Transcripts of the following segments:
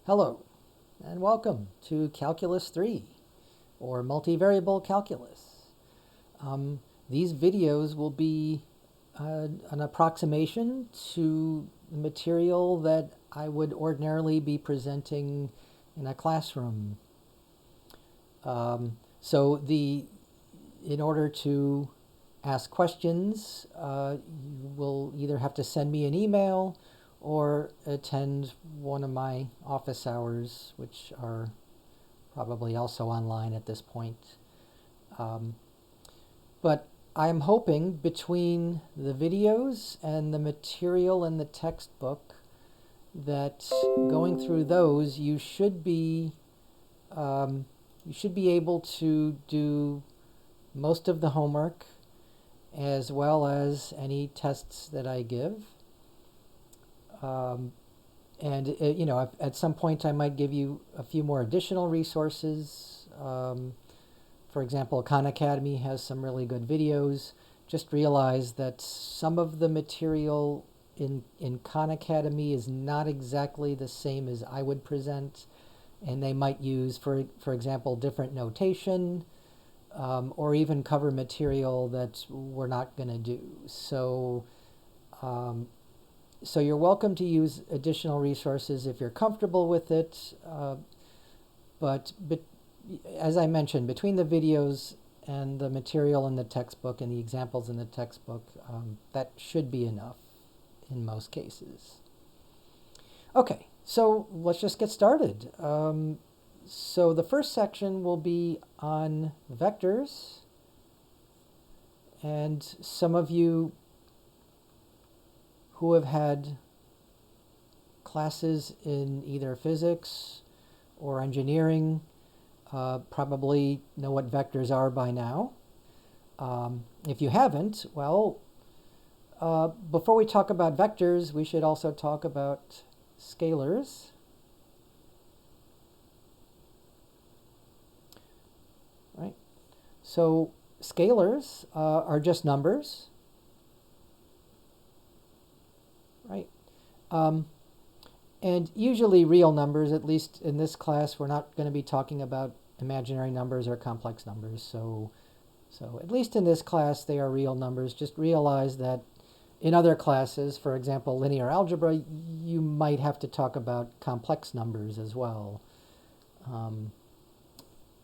Hello, and welcome to Calculus 3, or multivariable calculus. These videos will be an approximation to the material that I would ordinarily be presenting in a classroom. In order to ask questions, you will either have to send me an email or attend one of my office hours, which are probably also online at this point. But I'm hoping between the videos and the material in the textbook that going through those, you should be able to do most of the homework as well as any tests that I give. At some point I might give you a few more additional resources. For example, Khan Academy has some really good videos. Just realize that some of the material in Khan Academy is not exactly the same as I would present, and they might use, for example, different notation, or even cover material that we're not going to do. So you're welcome to use additional resources if you're comfortable with it, but as I mentioned, between the videos and the material in the textbook and the examples in the textbook, that should be enough in most cases. Okay, so let's just get started. So the first section will be on vectors, and some of you who have had classes in either physics or engineering probably know what vectors are by now. If you haven't, well, before we talk about vectors, we should also talk about scalars. Right? So scalars are just numbers. Right? And usually real numbers, at least in this class, we're not going to be talking about imaginary numbers or complex numbers. So at least in this class, they are real numbers. Just realize that in other classes, for example, linear algebra, you might have to talk about complex numbers as well.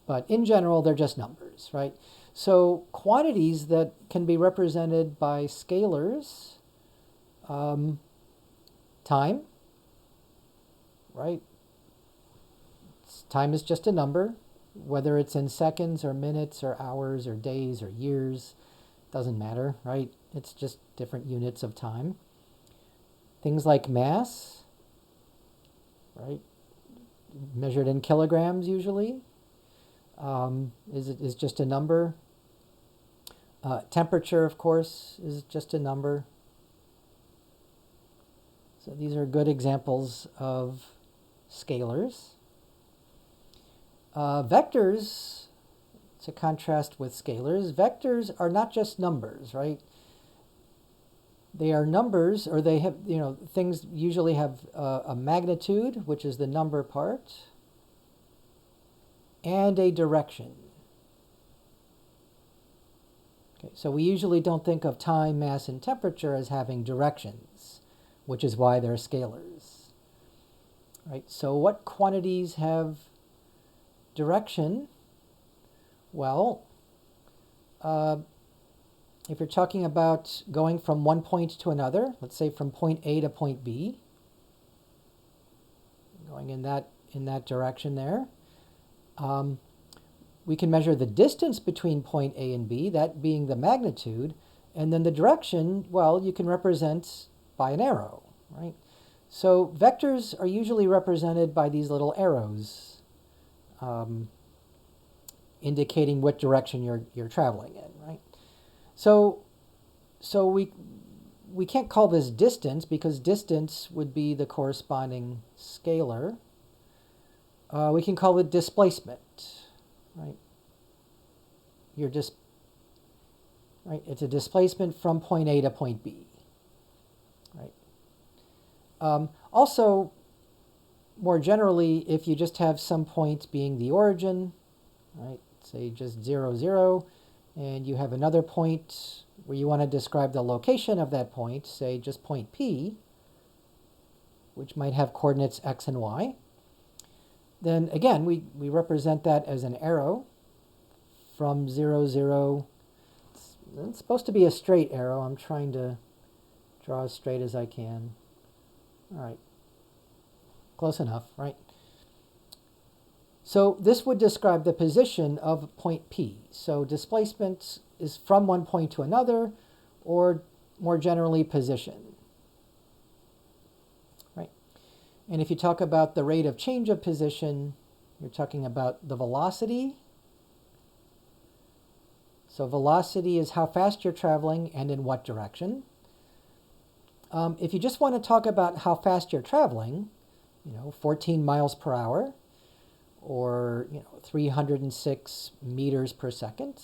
But in general, they're just numbers, right? So quantities that can be represented by scalars, time, right? Time is just a number, whether it's in seconds or minutes or hours or days or years, doesn't matter, right? It's just different units of time. Things like mass, right? Measured in kilograms usually, is just a number. Temperature, of course, is just a number. So these are good examples of scalars. Vectors, to contrast with scalars, vectors are not just numbers, right? They are numbers, or they have, things usually have a magnitude, which is the number part, and a direction. Okay, so we usually don't think of time, mass, and temperature as having directions, which is why they're scalars. Right? So what quantities have direction? Well, if you're talking about going from one point to another, let's say from point A to point B, going in that direction there, we can measure the distance between point A and B, that being the magnitude, and then the direction, well, you can represent by an arrow, right? So vectors are usually represented by these little arrows, indicating what direction you're traveling in, right? So we can't call this distance because distance would be the corresponding scalar. We can call it displacement, right? Right? It's a displacement from point A to point B, right? Also, more generally, if you just have some point being the origin, right, say just 0, 0, and you have another point where you want to describe the location of that point, say just point P, which might have coordinates x and y, then again, we represent that as an arrow from 0, 0. It's supposed to be a straight arrow. I'm trying to draw as straight as I can. All right. Close enough, right? So this would describe the position of point P. So displacement is from one point to another, or more generally, position. Right? And if you talk about the rate of change of position, you're talking about the velocity. So velocity is how fast you're traveling and in what direction. If you just want to talk about how fast you're traveling, 14 miles per hour, or 306 meters per second,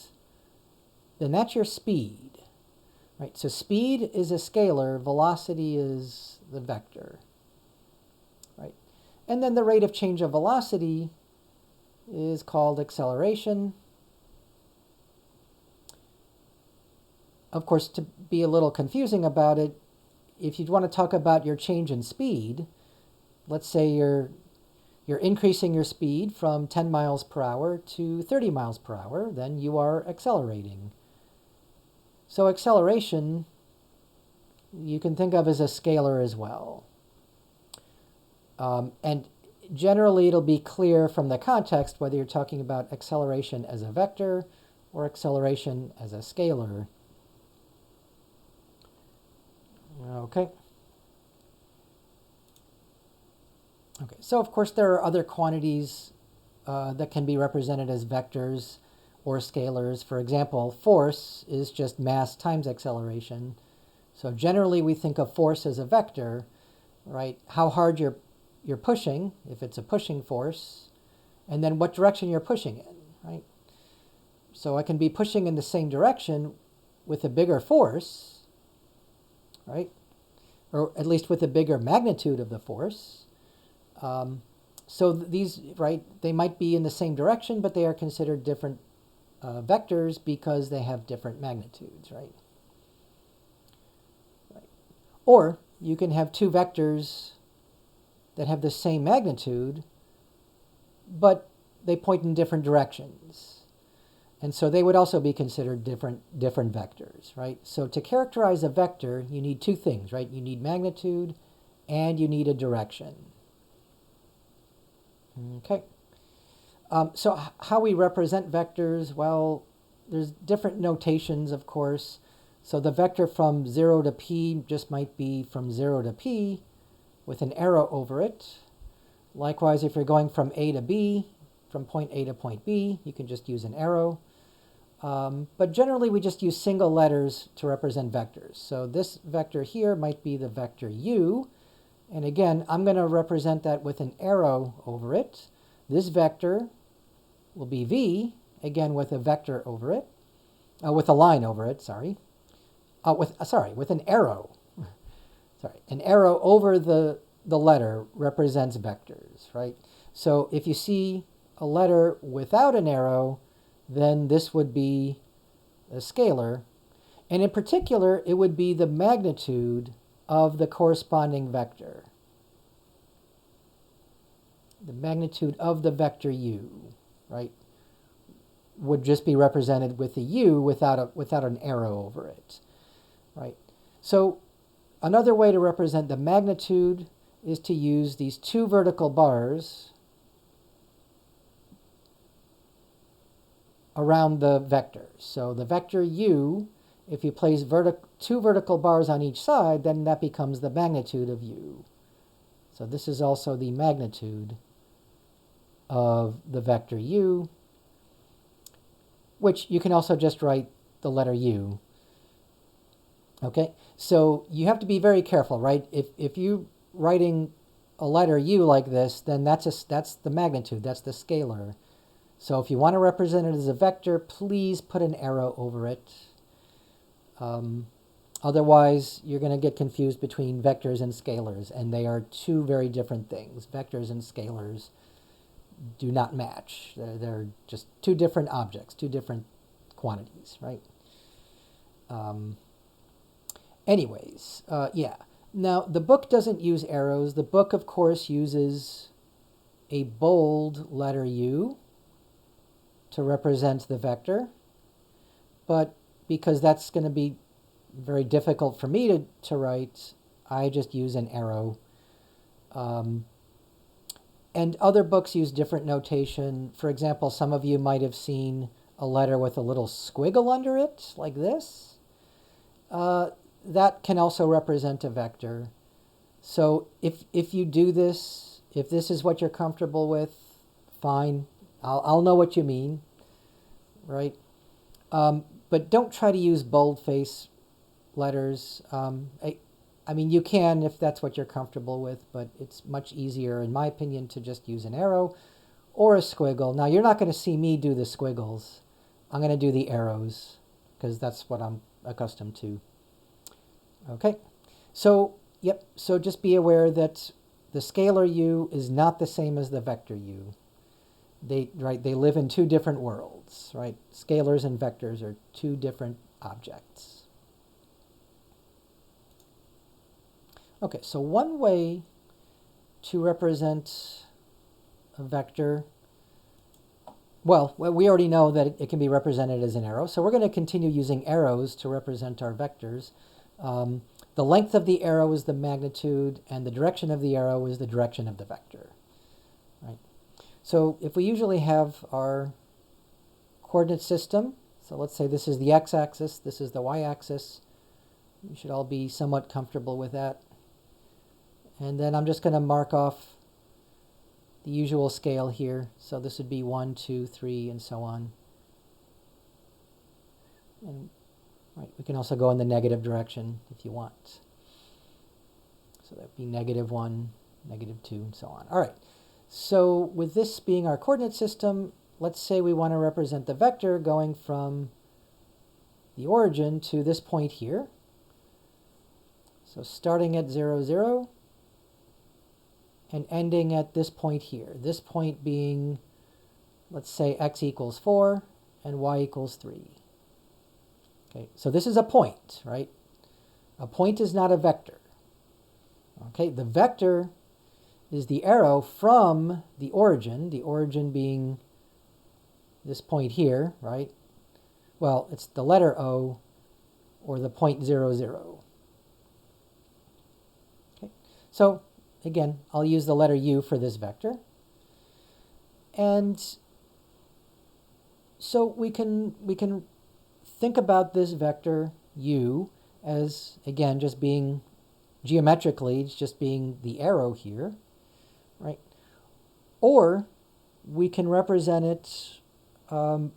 then that's your speed, right? So speed is a scalar, velocity is the vector, right? And then the rate of change of velocity is called acceleration. Of course, to be a little confusing about it, if you want to talk about your change in speed, let's say you're increasing your speed from 10 miles per hour to 30 miles per hour, then you are accelerating. So acceleration you can think of as a scalar as well. And generally it'll be clear from the context whether you're talking about acceleration as a vector or acceleration as a scalar. Okay. Okay, so of course there are other quantities that can be represented as vectors or scalars. For example, force is just mass times acceleration. So generally we think of force as a vector, right? How hard you're pushing, if it's a pushing force, and then what direction you're pushing in, right? So I can be pushing in the same direction with a bigger force, right? Or at least with a bigger magnitude of the force. So these, right, they might be in the same direction, but they are considered different vectors because they have different magnitudes, right? Or you can have two vectors that have the same magnitude, but they point in different directions. And so they would also be considered different vectors, right? So to characterize a vector, you need two things, right? You need magnitude and you need a direction. Okay. So how we represent vectors, well, there's different notations, of course. So the vector from 0 to P just might be from 0 to P with an arrow over it. Likewise, if you're going from A to B, from point A to point B, you can just use an arrow. But generally, we just use single letters to represent vectors. So this vector here might be the vector u. And again, I'm going to represent that with an arrow over it. This vector will be v, again with a vector over it, with a line over it, sorry. With an arrow. Sorry, an arrow over the letter represents vectors, right? So if you see a letter without an arrow, then this would be a scalar. And in particular, it would be the magnitude of the corresponding vector. The magnitude of the vector u, right, would just be represented with a u without an arrow over it, right? So another way to represent the magnitude is to use these two vertical bars around the vector. So the vector u, if you place two vertical bars on each side, then that becomes the magnitude of u. So this is also the magnitude of the vector u, which you can also just write the letter u. Okay, so you have to be very careful, right? If you're writing a letter u like this, then that's the magnitude, that's the scalar. So if you want to represent it as a vector, please put an arrow over it. Otherwise, you're going to get confused between vectors and scalars, and they are two very different things. Vectors and scalars do not match. They're just two different objects, two different quantities, right? Anyways, yeah. Now, the book doesn't use arrows. The book, of course, uses a bold letter U to represent the vector. But because that's going to be very difficult for me to write, I just use an arrow. And other books use different notation. For example, some of you might have seen a letter with a little squiggle under it, like this. That can also represent a vector. So if you do this, if this is what you're comfortable with, fine. I'll know what you mean, right? But don't try to use boldface letters. I mean, you can if that's what you're comfortable with, but it's much easier, in my opinion, to just use an arrow or a squiggle. Now, you're not going to see me do the squiggles. I'm going to do the arrows because that's what I'm accustomed to. Okay, so, yep, so just be aware that the scalar u is not the same as the vector u. They live in two different worlds, right? Scalars and vectors are two different objects. Okay, so one way to represent a vector, well, we already know that it can be represented as an arrow, so we're going to continue using arrows to represent our vectors. The length of the arrow is the magnitude, and the direction of the arrow is the direction of the vector. Right? So if we usually have our coordinate system, so let's say this is the x-axis, this is the y-axis, you should all be somewhat comfortable with that. And then I'm just going to mark off the usual scale here. So this would be 1, 2, 3, and so on. And right, we can also go in the negative direction if you want. So that would be -1, -2, and so on. All right. So with this being our coordinate system, let's say we want to represent the vector going from the origin to this point here. So starting at 0, 0. And ending at this point here. This point being, let's say, x equals 4 and y equals 3. Okay, so this is a point, right? A point is not a vector. Okay, the vector is the arrow from the origin being this point here, right? Well, it's the letter O or the point 0, 0. Okay, so again, I'll use the letter U for this vector. And so we can think about this vector U as, again, just being geometrically, it's just being the arrow here, right? Or we can represent it by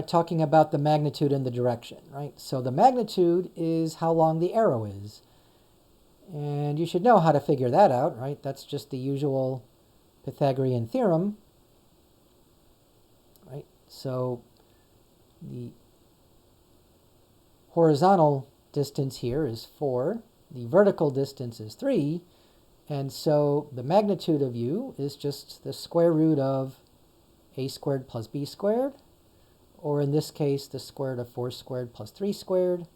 talking about the magnitude and the direction, right? So the magnitude is how long the arrow is. And you should know how to figure that out, right? That's just the usual Pythagorean theorem, right? So the horizontal distance here is 4, the vertical distance is 3, and so the magnitude of u is just the square root of a squared plus b squared, or in this case, the square root of 4 squared plus 3 squared,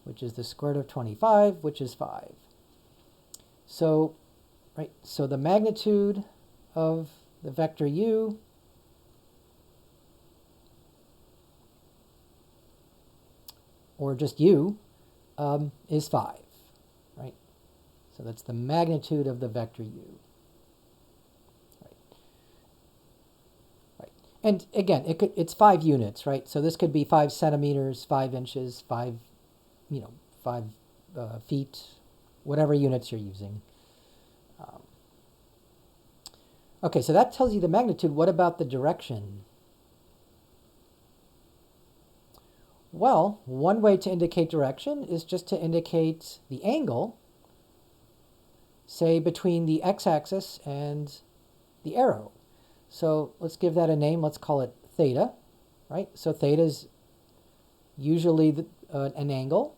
which is the square root of 25, which is 5. So, right, so the magnitude of the vector u or just u is 5, right? So that's the magnitude of the vector u. Right. And again, it's 5 units, right? So this could be 5 centimeters, 5 inches, 5 feet, whatever units you're using. Okay, so that tells you the magnitude. What about the direction? Well, one way to indicate direction is just to indicate the angle, say, between the x-axis and the arrow. So let's give that a name. Let's call it theta. right? So theta is usually an angle,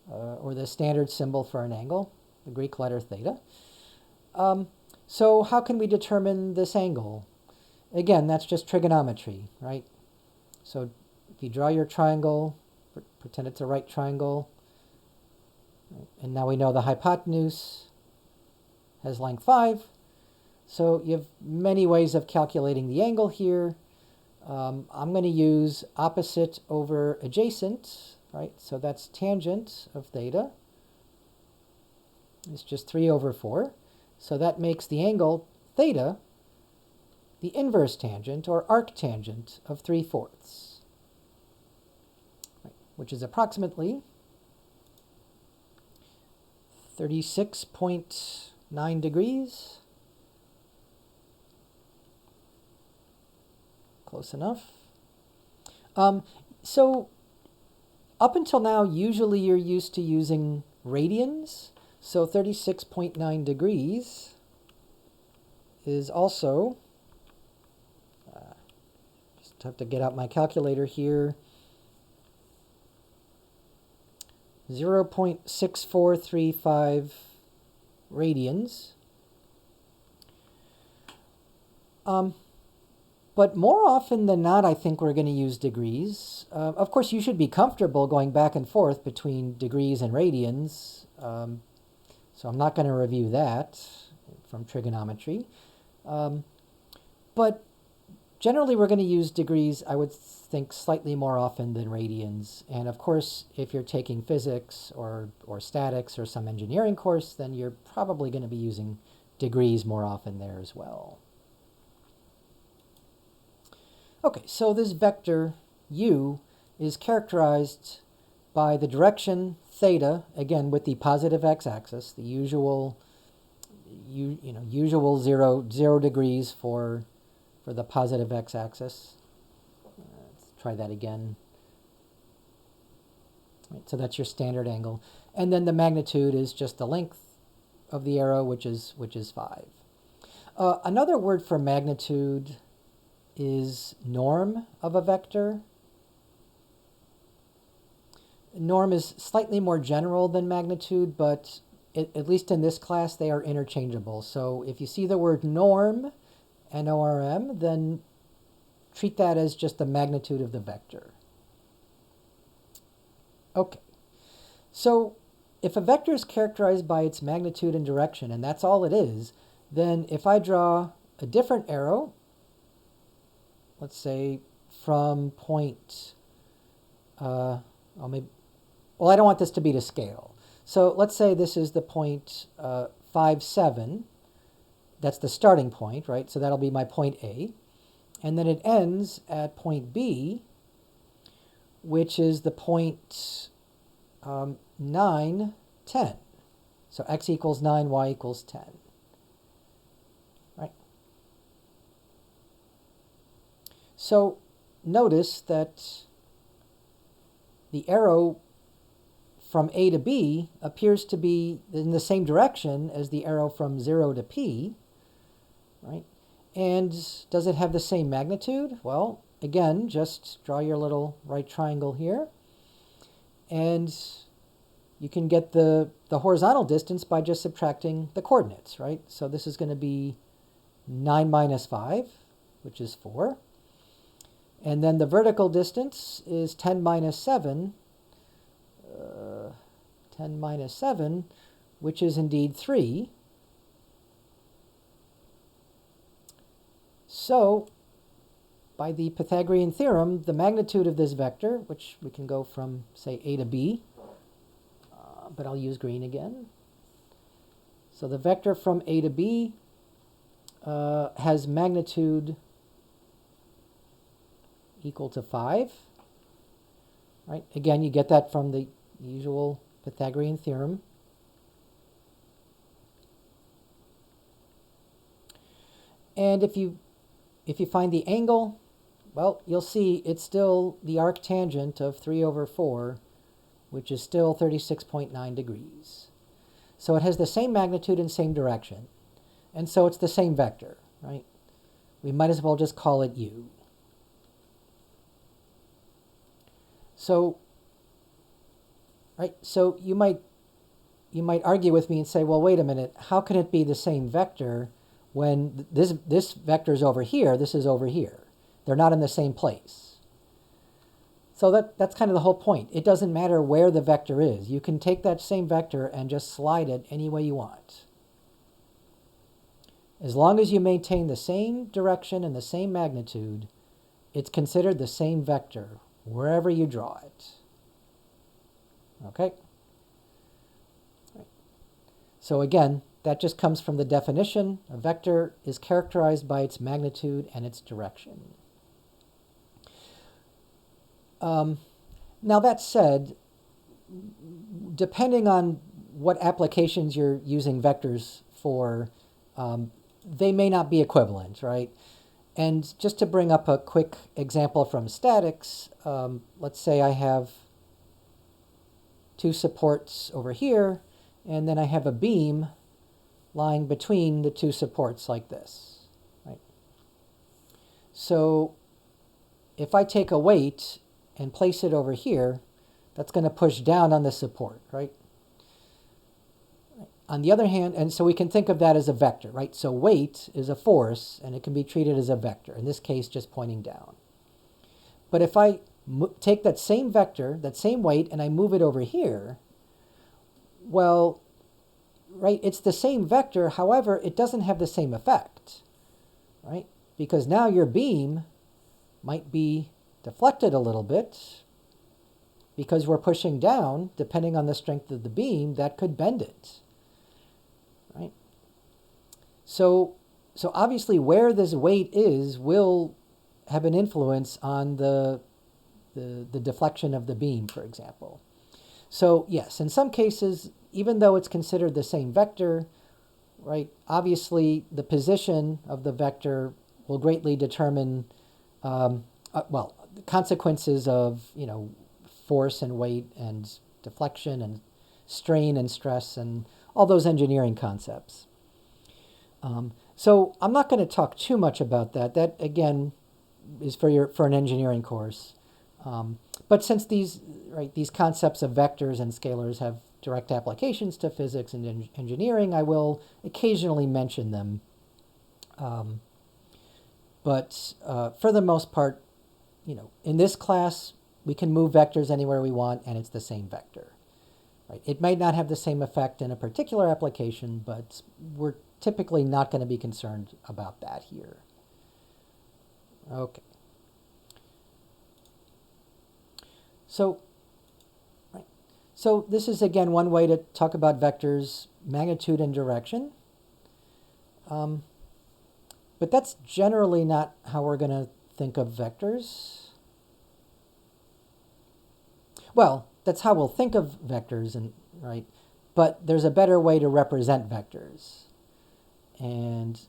or the standard symbol for an angle, the Greek letter theta. So how can we determine this angle? Again, that's just trigonometry, right? So if you draw your triangle, pretend it's a right triangle, right? And now we know the hypotenuse has length 5. So you have many ways of calculating the angle here. I'm going to use opposite over adjacent, right? So that's tangent of theta. It's just 3/4. So that makes the angle theta the inverse tangent or arctangent of 3/4, right, which is approximately 36.9 degrees. Close enough. So up until now, usually you're used to using radians. So 36.9 degrees is also, just have to get out my calculator here, 0.6435 radians. But more often than not, I think we're going to use degrees. Of course, you should be comfortable going back and forth between degrees and radians. So I'm not going to review that from trigonometry. But generally, we're going to use degrees, I would think, slightly more often than radians. And of course, if you're taking physics or statics or some engineering course, then you're probably going to be using degrees more often there as well. Okay, so this vector u is characterized by the direction theta, again with the positive x-axis, the usual usual 0 degrees for the positive x-axis. Let's try that again. Right, so that's your standard angle, and then the magnitude is just the length of the arrow, which is 5. Another word for magnitude is norm of a vector. Norm is slightly more general than magnitude, but at least in this class, they are interchangeable. So if you see the word norm, N-O-R-M, then treat that as just the magnitude of the vector. Okay, so if a vector is characterized by its magnitude and direction, and that's all it is, then if I draw a different arrow, let's say from point, I don't want this to be to scale. So let's say this is the point 5, 7. That's the starting point, right? So that'll be my point A. And then it ends at point B, which is the point 9, 10. So x equals 9, y equals 10. Right? So notice that the arrow from A to B appears to be in the same direction as the arrow from 0 to P, right? And does it have the same magnitude? Well, again, just draw your little right triangle here. And you can get the horizontal distance by just subtracting the coordinates, right? So this is going to be 9 minus 5, which is 4. And then the vertical distance is 10 minus 7, 10 minus 7, which is indeed 3. So, by the Pythagorean theorem, the magnitude of this vector, which we can go from, say, A to B, but I'll use green again. So the vector from A to B has magnitude equal to 5. Right? Again, you get that from the usual Pythagorean theorem. And if you find the angle, well, you'll see it's still the arctangent of 3/4, which is still 36.9 degrees. So it has the same magnitude and same direction. And so it's the same vector, right? We might as well just call it u. So, right, so you might argue with me and say, well, wait a minute, how can it be the same vector when this vector is over here, this is over here? They're not in the same place. So that's kind of the whole point. It doesn't matter where the vector is. You can take that same vector and just slide it any way you want. As long as you maintain the same direction and the same magnitude, it's considered the same vector wherever you draw it. Okay? So again, that just comes from the definition. A vector is characterized by its magnitude and its direction. Now that said, depending on what applications you're using vectors for, they may not be equivalent, right? And just to bring up a quick example from statics, let's say I have two supports over here, and then I have a beam lying between the two supports like this, right? So if I take a weight and place it over here, that's going to push down on the support, right? On the other hand, and so we can think of that as a vector, right? So weight is a force, and it can be treated as a vector, in this case just pointing down. But if I take that same vector, that same weight, and I move it over here, well, right, it's the same vector, however, it doesn't have the same effect, right? Because now your beam might be deflected a little bit because we're pushing down. Depending on the strength of the beam, that could bend it, right? So obviously where this weight is will have an influence on the deflection of the beam, for example. So yes, in some cases, even though it's considered the same vector, right, obviously the position of the vector will greatly determine, well, the consequences of, force and weight and deflection and strain and stress and all those engineering concepts. So I'm not going to talk too much about that. That, again, is for an engineering course. But since these concepts of vectors and scalars have direct applications to physics and engineering, I will occasionally mention them. But for the most part, in this class, we can move vectors anywhere we want, and it's the same vector. Right? It might not have the same effect in a particular application, but we're typically not going to be concerned about that here. Okay. So this is, again, one way to talk about vectors, magnitude and direction. But that's generally not how we're going to think of vectors. Well, that's how we'll think of vectors, right? But there's a better way to represent vectors. And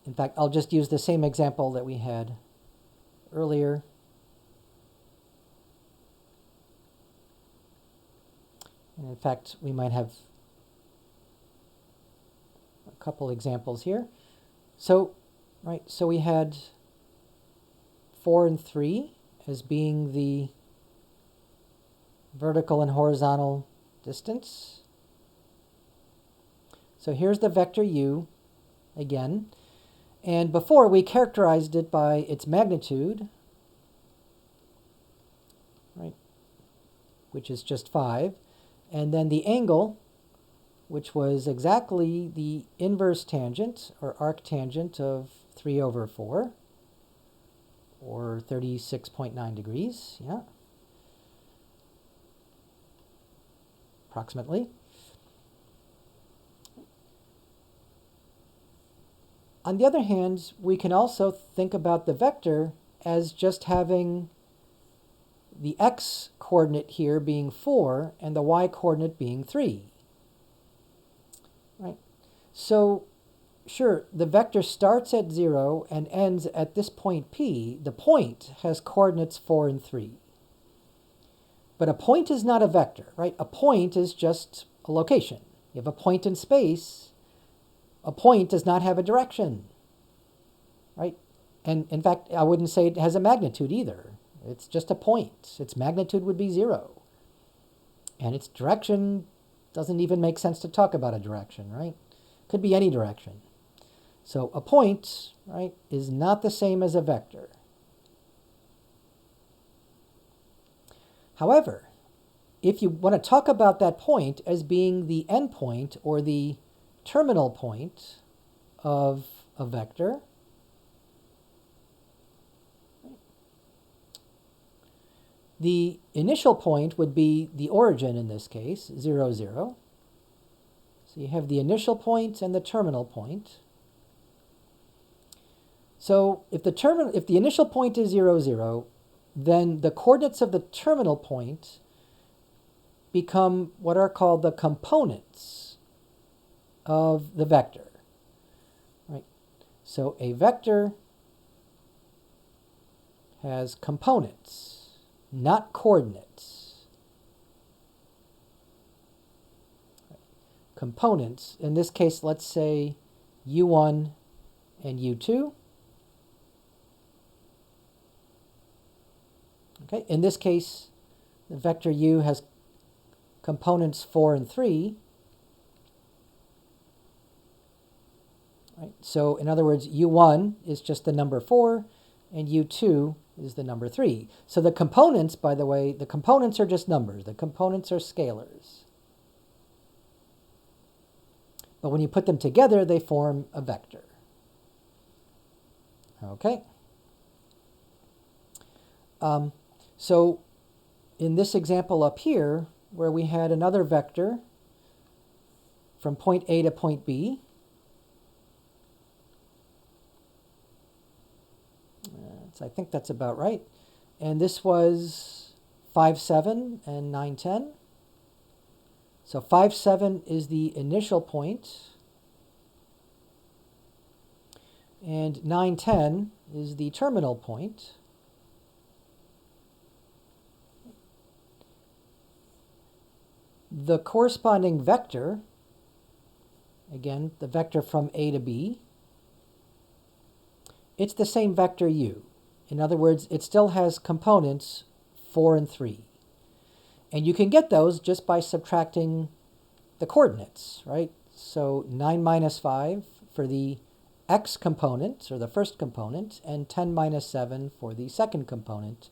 in fact, I'll just use the same example that we had earlier. And in fact, we might have a couple examples here. So, right, so we had 4 and 3 as being the vertical and horizontal distance. So here's the vector u again. And before we characterized it by its magnitude, right, which is just 5. And then the angle, which was exactly the inverse tangent or arctangent of 3 over 4, or 36.9 degrees, yeah, approximately. On the other hand, we can also think about the vector as just having the x-coordinate here being 4 and the y-coordinate being 3. Right? So, sure, the vector starts at 0 and ends at this point P. The point has coordinates 4 and 3. But a point is not a vector, right? A point is just a location. You have a point in space. A point does not have a direction, right? And in fact, I wouldn't say it has a magnitude either. It's just a point. Its magnitude would be 0. And its direction doesn't even make sense to talk about a direction, right? Could be any direction. So a point, right, is not the same as a vector. However, if you want to talk about that point as being the endpoint or the terminal point of a vector, the initial point would be the origin in this case, 0, 0. So you have the initial point and the terminal point. So if the initial point is 0, 0, then the coordinates of the terminal point become what are called the components of the vector. Right? So a vector has components, not coordinates. Components, in this case, let's say u1 and u2. Okay, in this case, the vector u has components 4 and 3. Right, so in other words, u1 is just the number 4, and u2 is the number 3. So the components, by the way, the components are just numbers. The components are scalars. But when you put them together, they form a vector. Okay. So in this example up here, where we had another vector from point A to point B, I think that's about right. And this was 5, 7 and 9, 10. So 5, 7 is the initial point, and 9, 10 is the terminal point. The corresponding vector, again, the vector from A to B, it's the same vector u. In other words, it still has components 4 and 3. And you can get those just by subtracting the coordinates, right? So 9 minus 5 for the x component, or the first component, and 10 minus 7 for the second component.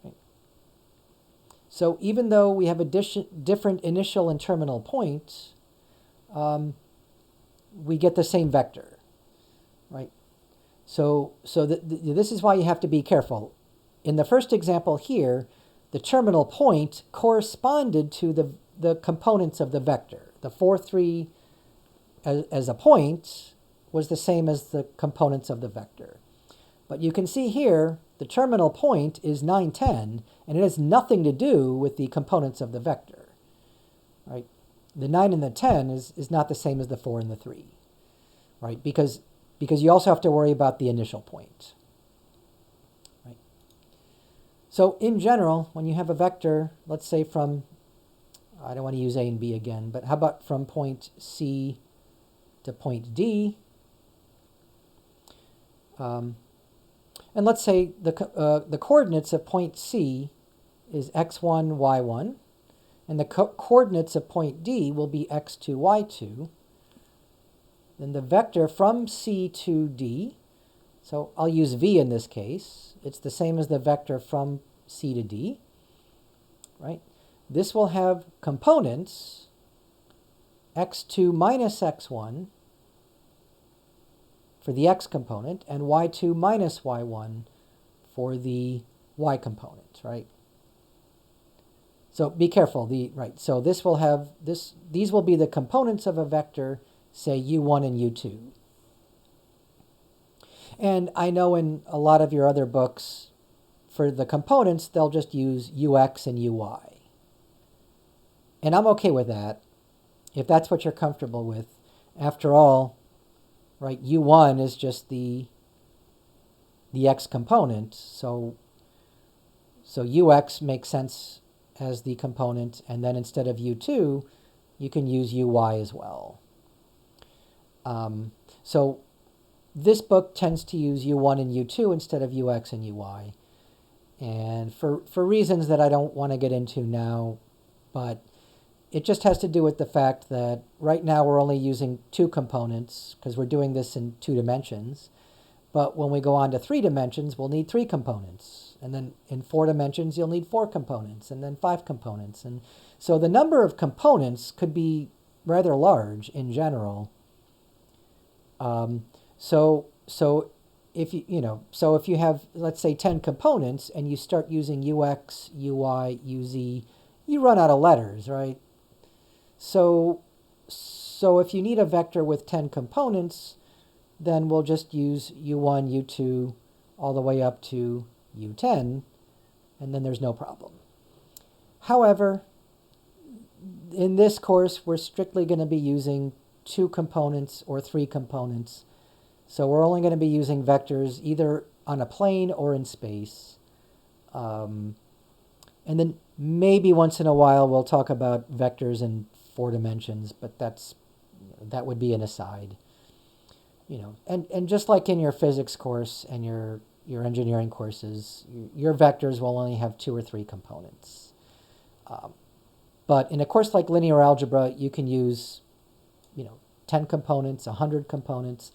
Right. So even though we have a different initial and terminal point, we get the same vector, right? So this is why you have to be careful. In the first example here, the terminal point corresponded to the components of the vector. The 4, 3 as a point was the same as the components of the vector. But you can see here, the terminal point is 9, 10, and it has nothing to do with the components of the vector. Right? The 9 and the 10 is not the same as the 4 and the 3. Right? Because you also have to worry about the initial point. Right? So in general, when you have a vector, let's say from, I don't want to use A and B again, but how about from point C to point D? And let's say the coordinates of point C is x1, y1, and the coordinates of point D will be x2, y2. Then the vector from C to D, so I'll use V in this case. It's the same as the vector from C to D, right? This will have components x2 minus x1 for the x component, and y2 minus y1 for the y component, right? So be careful. So this will have these will be the components of a vector, say u1 and u2. And I know in a lot of your other books, for the components, they'll just use ux and uy. And I'm okay with that, if that's what you're comfortable with. After all, right, u1 is just the x component, so ux makes sense as the component, and then instead of u2, you can use uy as well. So this book tends to use u1 and u2 instead of ux and uy. And for reasons that I don't want to get into now, but it just has to do with the fact that right now we're only using 2 components because we're doing this in 2 dimensions. But when we go on to 3 dimensions, we'll need 3 components. And then in 4 dimensions, you'll need 4 components, and then 5 components. And so the number of components could be rather large in general. So if if you have, let's say, 10 components and you start using ux, uy, uz, you run out of letters, right? So if you need a vector with 10 components, then we'll just use u1, u2, all the way up to u10, and then there's no problem. However, in this course, we're strictly going to be using 2 components or 3 components. So we're only going to be using vectors either on a plane or in space. And then maybe once in a while we'll talk about vectors in 4 dimensions, but that would be an aside. And just like in your physics course and your engineering courses, your vectors will only have 2 or 3 components. But in a course like linear algebra, you can use 10 components, 100 components,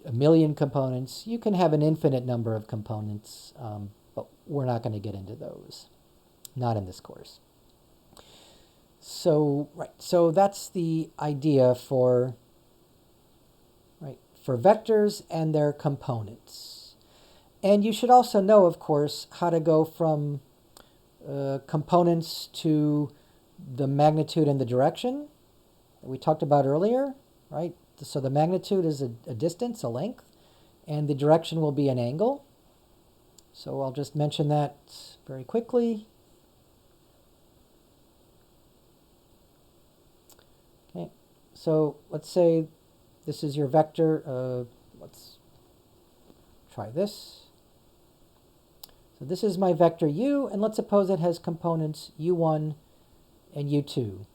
1,000,000 components. You can have an infinite number of components, but we're not going to get into those. Not in this course. So that's the idea for vectors and their components. And you should also know, of course, how to go from components to the magnitude and the direction that we talked about earlier, right? So the magnitude is a distance, a length, and the direction will be an angle. So I'll just mention that very quickly. Okay, so let's say this is your vector. Let's try this. So this is my vector u, and let's suppose it has components u1 and u2.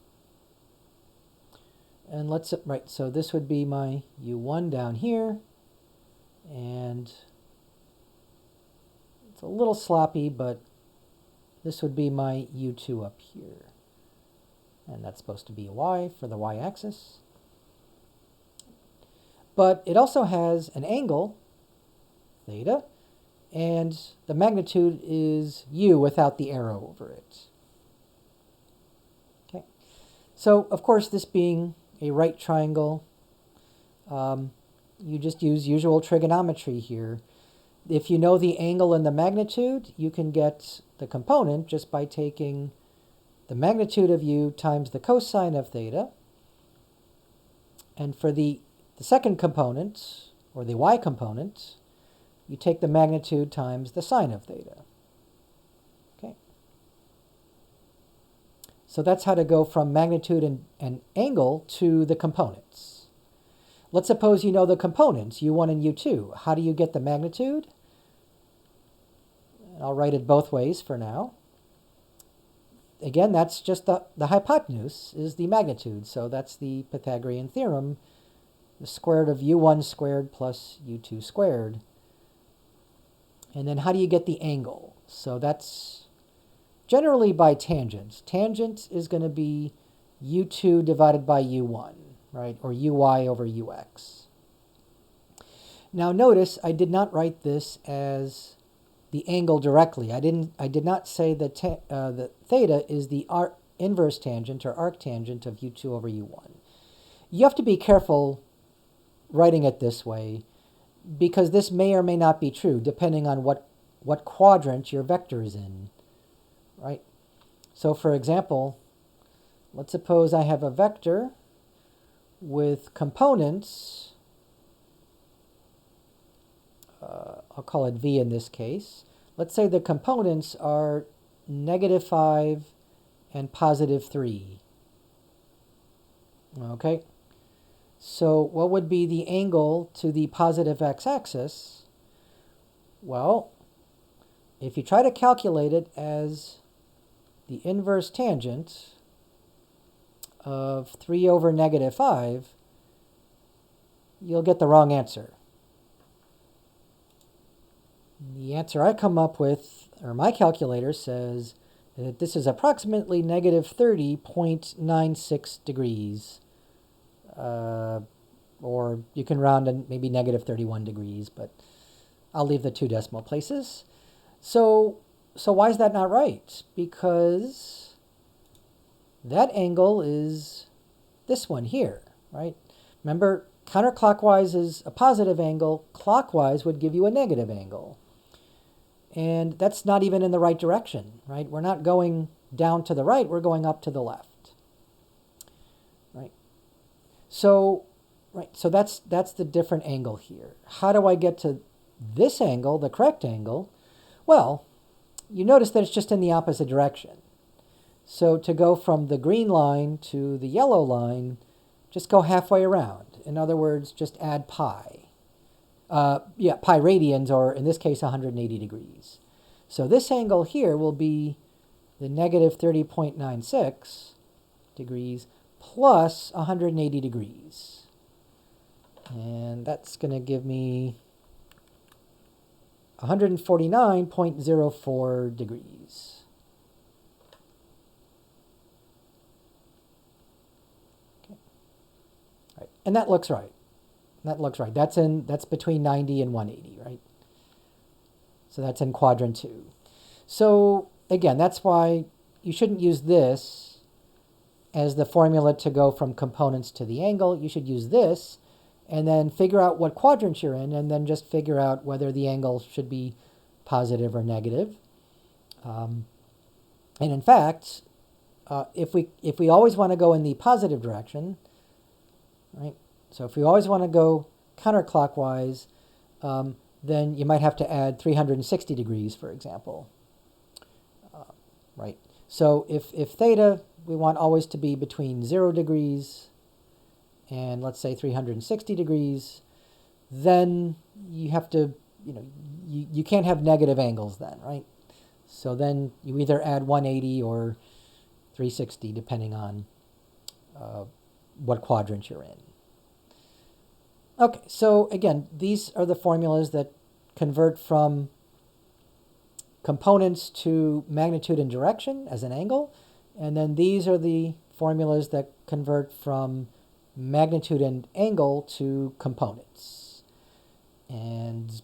And so this would be my u1 down here, and it's a little sloppy, but this would be my u2 up here. And that's supposed to be a y for the y-axis. But it also has an angle, theta, and the magnitude is u without the arrow over it. Okay. So, of course, this being a right triangle, you just use usual trigonometry here. If you know the angle and the magnitude, you can get the component just by taking the magnitude of u times the cosine of theta. And for the second component, or the y component, you take the magnitude times the sine of theta. Okay. So that's how to go from magnitude and angle to the components. Let's suppose you know the components, u1 and u2. How do you get the magnitude? I'll write it both ways for now. Again, that's just the hypotenuse is the magnitude. So that's the Pythagorean Theorem, the square root of u1 squared plus u2 squared. And then how do you get the angle? So that's generally by tangents. Tangent is going to be u2 divided by u1, right? Or uy over ux. Now notice I did not write this as the angle directly. I did not say that the theta is the inverse tangent or arctangent of u2 over u1. You have to be careful writing it this way, because this may or may not be true, depending on what quadrant your vector is in, right? So for example, let's suppose I have a vector with components, I'll call it v in this case. Let's say the components are -5 and +3. Okay? So what would be the angle to the positive x-axis? Well, if you try to calculate it as the inverse tangent of 3 over -5, you'll get the wrong answer. the answer I come up with, or my calculator says, that this is approximately negative 30.96 degrees. Or you can round to maybe negative 31 degrees, but I'll leave the 2 decimal places. So why is that not right? Because that angle is this one here, right? Remember, counterclockwise is a positive angle. Clockwise would give you a negative angle. And that's not even in the right direction, right? We're not going down to the right, we're going up to the left, right? So that's the different angle here. How do I get to this angle, the correct angle? Well, you notice that it's just in the opposite direction. So to go from the green line to the yellow line, just go halfway around. In other words, just add pi. Pi radians, or in this case, 180 degrees. So this angle here will be the negative 30.96 degrees plus 180 degrees. And that's going to give me 149.04 degrees. Okay. All right. And that looks right. That looks right. That's between 90 and 180, right? So that's in quadrant 2. So again, that's why you shouldn't use this as the formula to go from components to the angle. You should use this and then figure out what quadrant you're in, and then just figure out whether the angle should be positive or negative. And in fact, if we always want to go in the positive direction, right? So if we always want to go counterclockwise, then you might have to add 360 degrees, for example. Right. So if theta, we want always to be between 0 degrees and let's say 360 degrees, then you have to, you can't have negative angles then, right? So then you either add 180 or 360, depending on what quadrant you're in. Okay, so again, these are the formulas that convert from components to magnitude and direction as an angle, and then these are the formulas that convert from magnitude and angle to components. And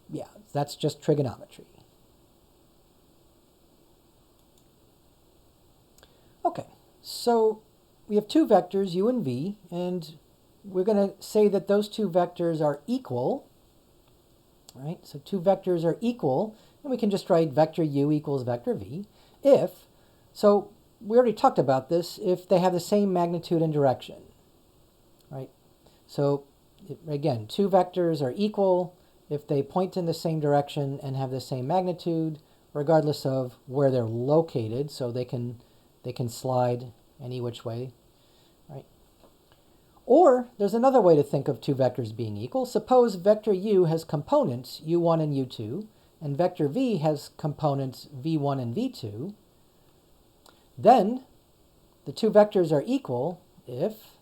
yeah, that's just trigonometry. Okay, so we have 2 vectors, u and v, and we're going to say that those 2 vectors are equal, right? So 2 vectors are equal, and we can just write vector u equals vector v if, so we already talked about this, if they have the same magnitude and direction, right? So again, 2 vectors are equal if they point in the same direction and have the same magnitude, regardless of where they're located, so they can slide any which way. Or there's another way to think of 2 vectors being equal. Suppose vector u has components u1 and u2, and vector v has components v1 and v2. Then the 2 vectors are equal if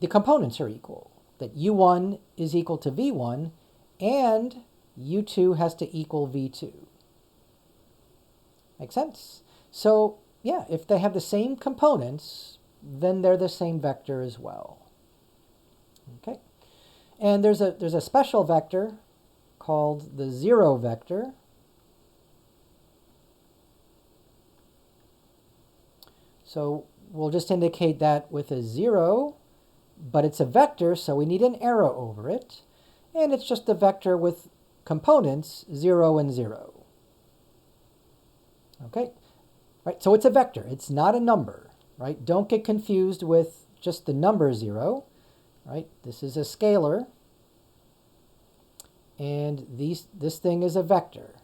the components are equal, that u1 is equal to v1 and u2 has to equal v2. Make sense? So yeah, if they have the same components, then they're the same vector as well. Okay, and there's a special vector called the 0 vector. So we'll just indicate that with a 0, but it's a vector, so we need an arrow over it, and it's just a vector with components 0 and 0. Okay. Right, so it's a vector. It's not a number, right? Don't get confused with just the number 0, right? This is a scalar, and this thing is a vector.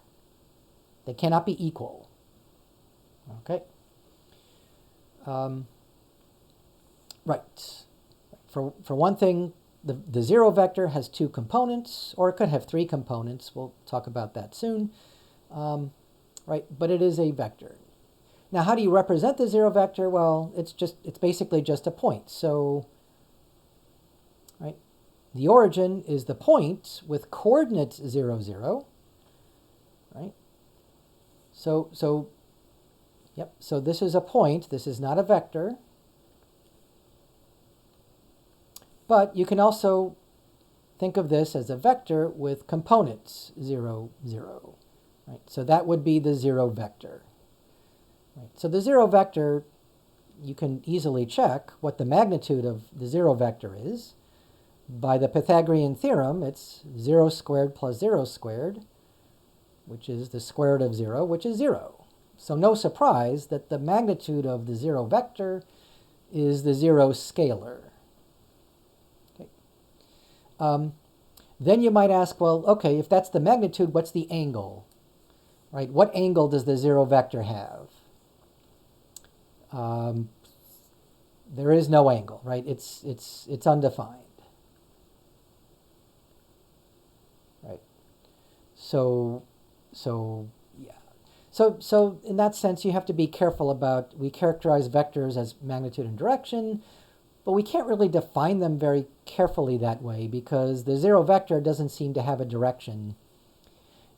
They cannot be equal. Okay. Right. For one thing, the 0 vector has 2 components, or it could have 3 components. We'll talk about that soon. Right, but it is a vector. Now, how do you represent the 0 vector? Well, it's basically just a point. So, right, The origin is the point with coordinates 0, 0, right? So this is a point. This is not a vector. But you can also think of this as a vector with components 0, 0. Right? So that would be the 0 vector. Right? So the 0 vector, you can easily check what the magnitude of the 0 vector is. By the Pythagorean theorem, it's 0 squared plus 0 squared, which is the square root of 0, which is 0. So no surprise that the magnitude of the 0 vector is the 0 scalar. Okay. Then you might ask, well, okay, if that's the magnitude, what's the angle? Right? What angle does the 0 vector have? There is no angle, right? It's undefined. Right. So yeah. So in that sense, you have to be careful about, we characterize vectors as magnitude and direction, but we can't really define them very carefully that way because the 0 vector doesn't seem to have a direction.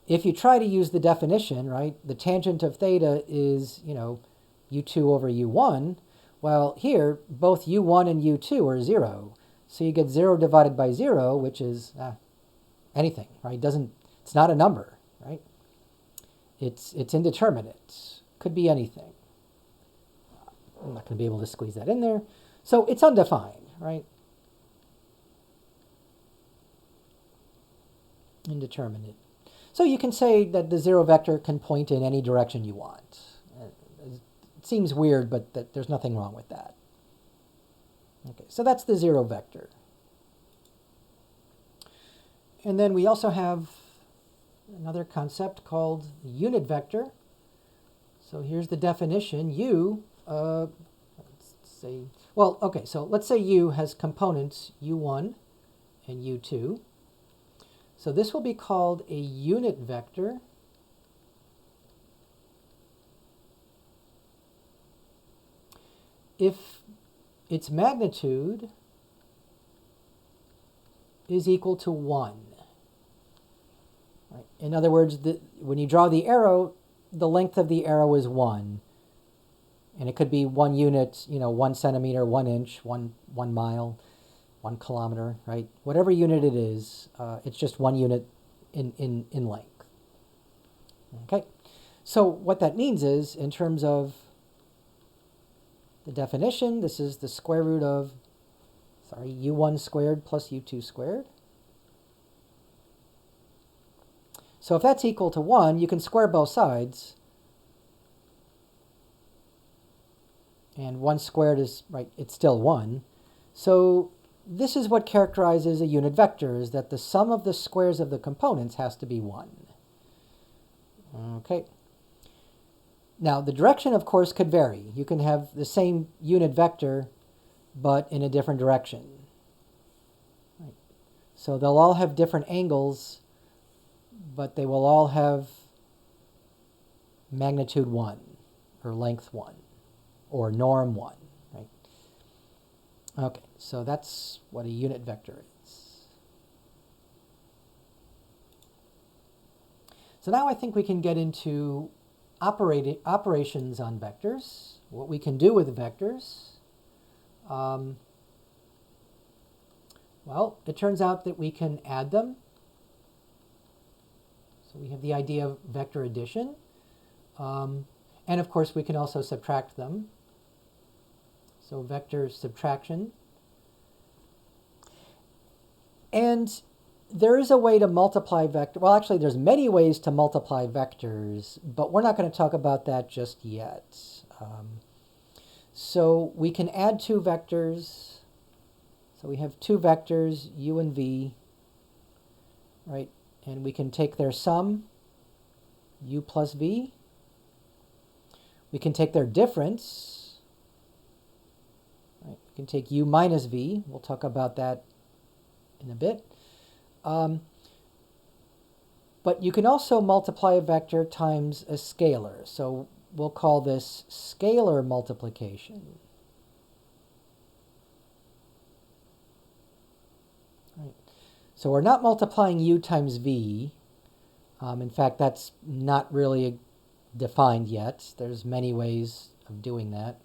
If you try to use the definition, right, the tangent of theta is, u2 over u1. Well, here, both u1 and u2 are 0. So you get 0 divided by 0, which is anything, right? It's not a number, right? It's indeterminate. Could be anything. I'm not going to be able to squeeze that in there. So it's undefined, right? Indeterminate. So you can say that the 0 vector can point in any direction you want. It seems weird, but there's nothing wrong with that. Okay, so that's the 0 vector. And then we also have another concept called unit vector. So here's the definition. U, let's say, well, okay, so let's say U has components u1 and u2. So this will be called a unit vector. If its magnitude is equal to 1. Right? In other words, when you draw the arrow, the length of the arrow is 1. And it could be 1 unit, 1 centimeter, 1 inch, 1 mile, 1 kilometer, right? Whatever unit it is, it's just 1 unit in length. Okay? So what that means is, in terms of the definition, this is the square root of, u1 squared plus u2 squared. So if that's equal to 1, you can square both sides. And 1 squared is, right, it's still 1. So this is what characterizes a unit vector, is that the sum of the squares of the components has to be 1. Okay. Now, the direction, of course, could vary. You can have the same unit vector, but in a different direction. Right. So they'll all have different angles, but they will all have magnitude 1, or length 1, or norm 1. Right? Okay, so that's what a unit vector is. So now I think we can get into operations on vectors, what we can do with vectors. Well, it turns out that we can add them. So we have the idea of vector addition. And of course, we can also subtract them. So vector subtraction. And there is a way to multiply vectors. Well, actually, there's many ways to multiply vectors, but we're not going to talk about that just yet. So we can add 2 vectors. So we have 2 vectors, u and v, right? And we can take their sum, u plus v. We can take their difference. Right? We can take u minus v. We'll talk about that in a bit. But you can also multiply a vector times a scalar. So we'll call this scalar multiplication. Right. So we're not multiplying u times v. In fact, that's not really defined yet. There's many ways of doing that.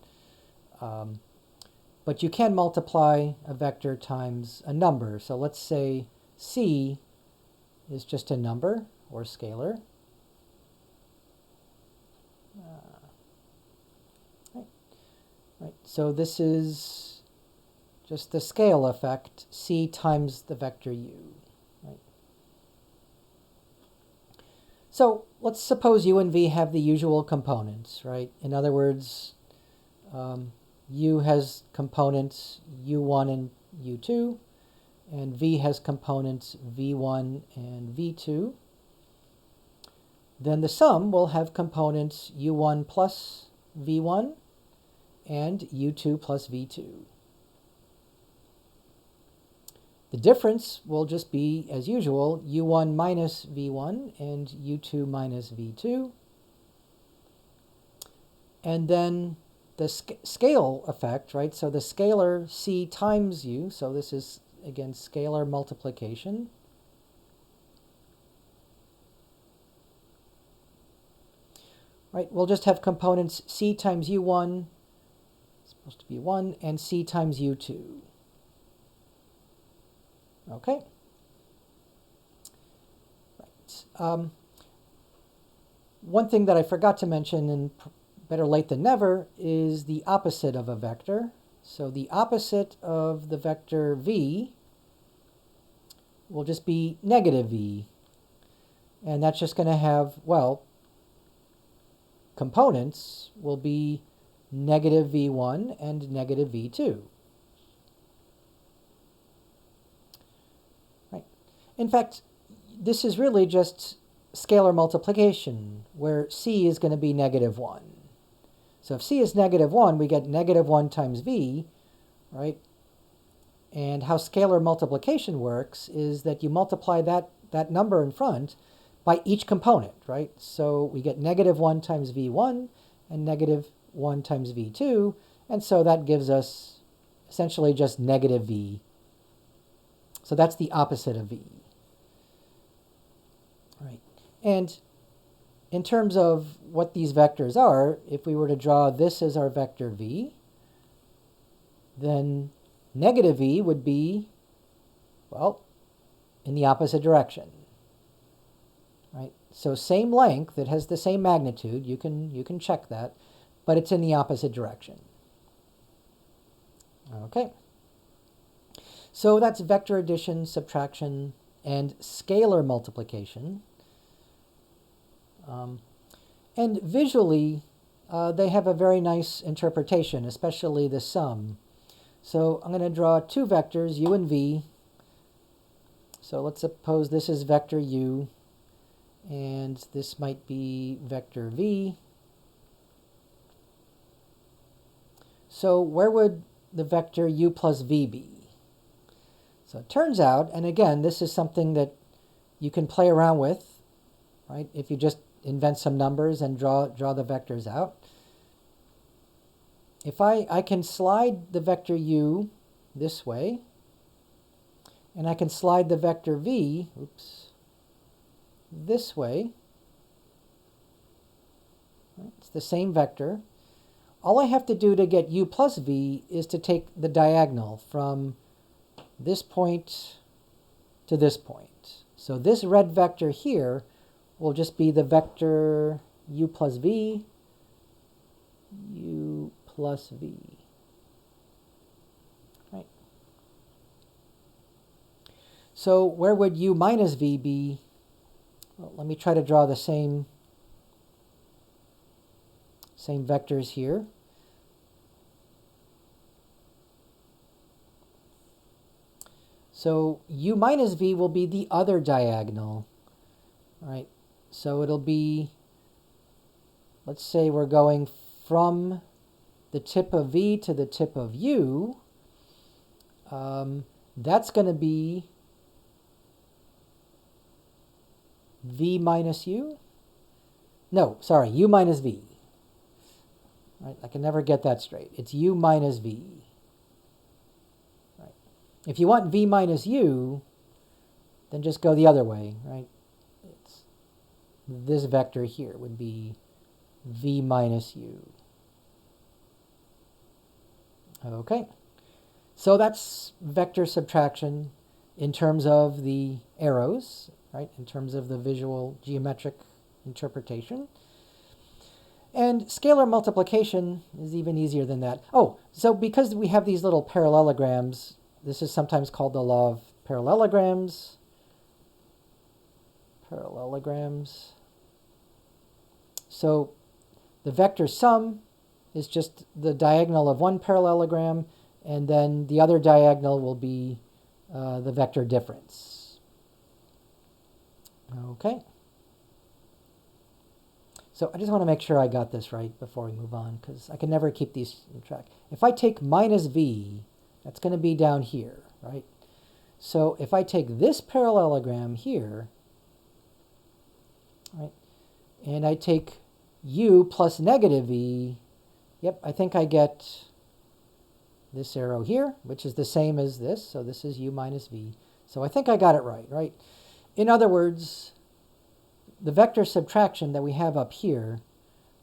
But you can multiply a vector times a number. So let's say c is just a number or scalar. Right. So this is just the scale effect, c times the vector u. Right. So let's suppose u and v have the usual components, right? In other words, u has components u1 and u2, and v has components v1 and v2. Then the sum will have components u1 plus v1 and u2 plus v2. The difference will just be, as usual, u1 minus v1 and u2 minus v2. And then the scale effect, right? So the scalar c times u, so this is, again, scalar multiplication. Right, we'll just have components c times u1, supposed to be 1, and c times u2. Okay. Right. One thing that I forgot to mention, and better late than never, is the opposite of a vector. So the opposite of the vector v will just be negative v. And that's just going to have, well, components will be negative v1 and negative v2. Right. In fact, this is really just scalar multiplication, where c is going to be negative 1. So if c is negative 1, we get negative 1 times v, right? And how scalar multiplication works is that you multiply that number in front by each component, right? So we get negative 1 times v1 and negative 1 times v2, and so that gives us essentially just negative v. So that's the opposite of v. Right. And in terms of what these vectors are, if we were to draw this as our vector v, then negative v would be, well, in the opposite direction. Right? So same length, it has the same magnitude, you can check that, but it's in the opposite direction. Okay. So that's vector addition, subtraction, and scalar multiplication. And visually, they have a very nice interpretation, especially the sum. So I'm going to draw two vectors, u and v. So let's suppose this is vector u, and this might be vector v. So where would the vector u plus v be? So it turns out, and again, this is something that you can play around with, right? If you just invent some numbers and draw the vectors out. If I can slide the vector u this way, and I can slide the vector v, this way. It's the same vector. All I have to do to get u plus v is to take the diagonal from this point to this point. So this red vector here will just be the vector u plus v, u plus v. Right. So where would u minus v be? Well, let me try to draw the same vectors here. So u minus v will be the other diagonal, right? So it'll be, let's say we're going from the tip of v to the tip of u. That's going to be v minus u? No, sorry, u minus v. Right? I can never get that straight. It's u minus v. Right. If you want v minus u, then just go the other way, right? It's this vector here would be v minus u. Okay, so that's vector subtraction in terms of the arrows, right? In terms of the visual geometric interpretation. And scalar multiplication is even easier than that. Oh, so because we have these little parallelograms, this is sometimes called the law of parallelograms. Parallelograms. So the vector sum is just the diagonal of one parallelogram, and then the other diagonal will be the vector difference. Okay. So I just want to make sure I got this right before we move on, because I can never keep these in track. If I take minus v, that's going to be down here, right? So if I take this parallelogram here, right, and I take u plus negative v, yep, I think I get this arrow here, which is the same as this. So this is u minus v. So I think I got it right? In other words, the vector subtraction that we have up here,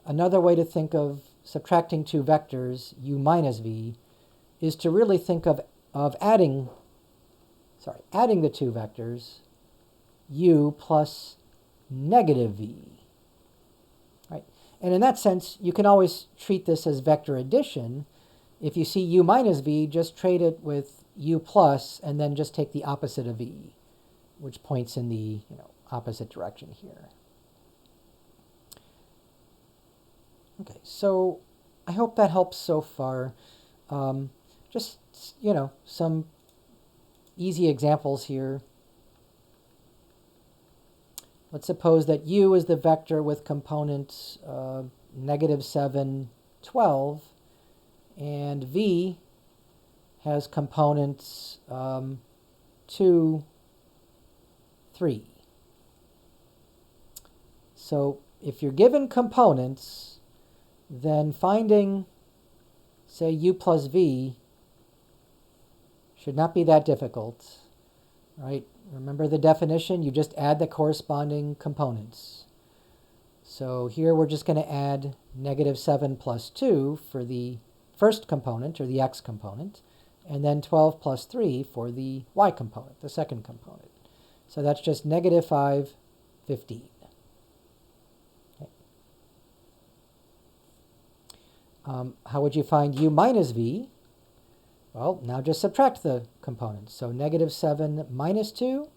another way to think of subtracting two vectors, u minus v, is to really think of adding the two vectors, u plus negative v. Right? And in that sense, you can always treat this as vector addition. If you see u minus v, just trade it with u plus, and then just take the opposite of v, which points in the opposite direction here. Okay, so I hope that helps so far. Just, some easy examples here. Let's suppose that u is the vector with components -7, 12, and v has components 2, 3. So if you're given components, then finding, say, u plus v should not be that difficult, right? Remember the definition? You just add the corresponding components. So here we're just going to add -7 plus 2 for the first component, or the x component, and then 12 plus 3 for the y component, the second component. So that's just -5, 15. Okay. How would you find u minus v? Well, now just subtract the components. So -7 minus 2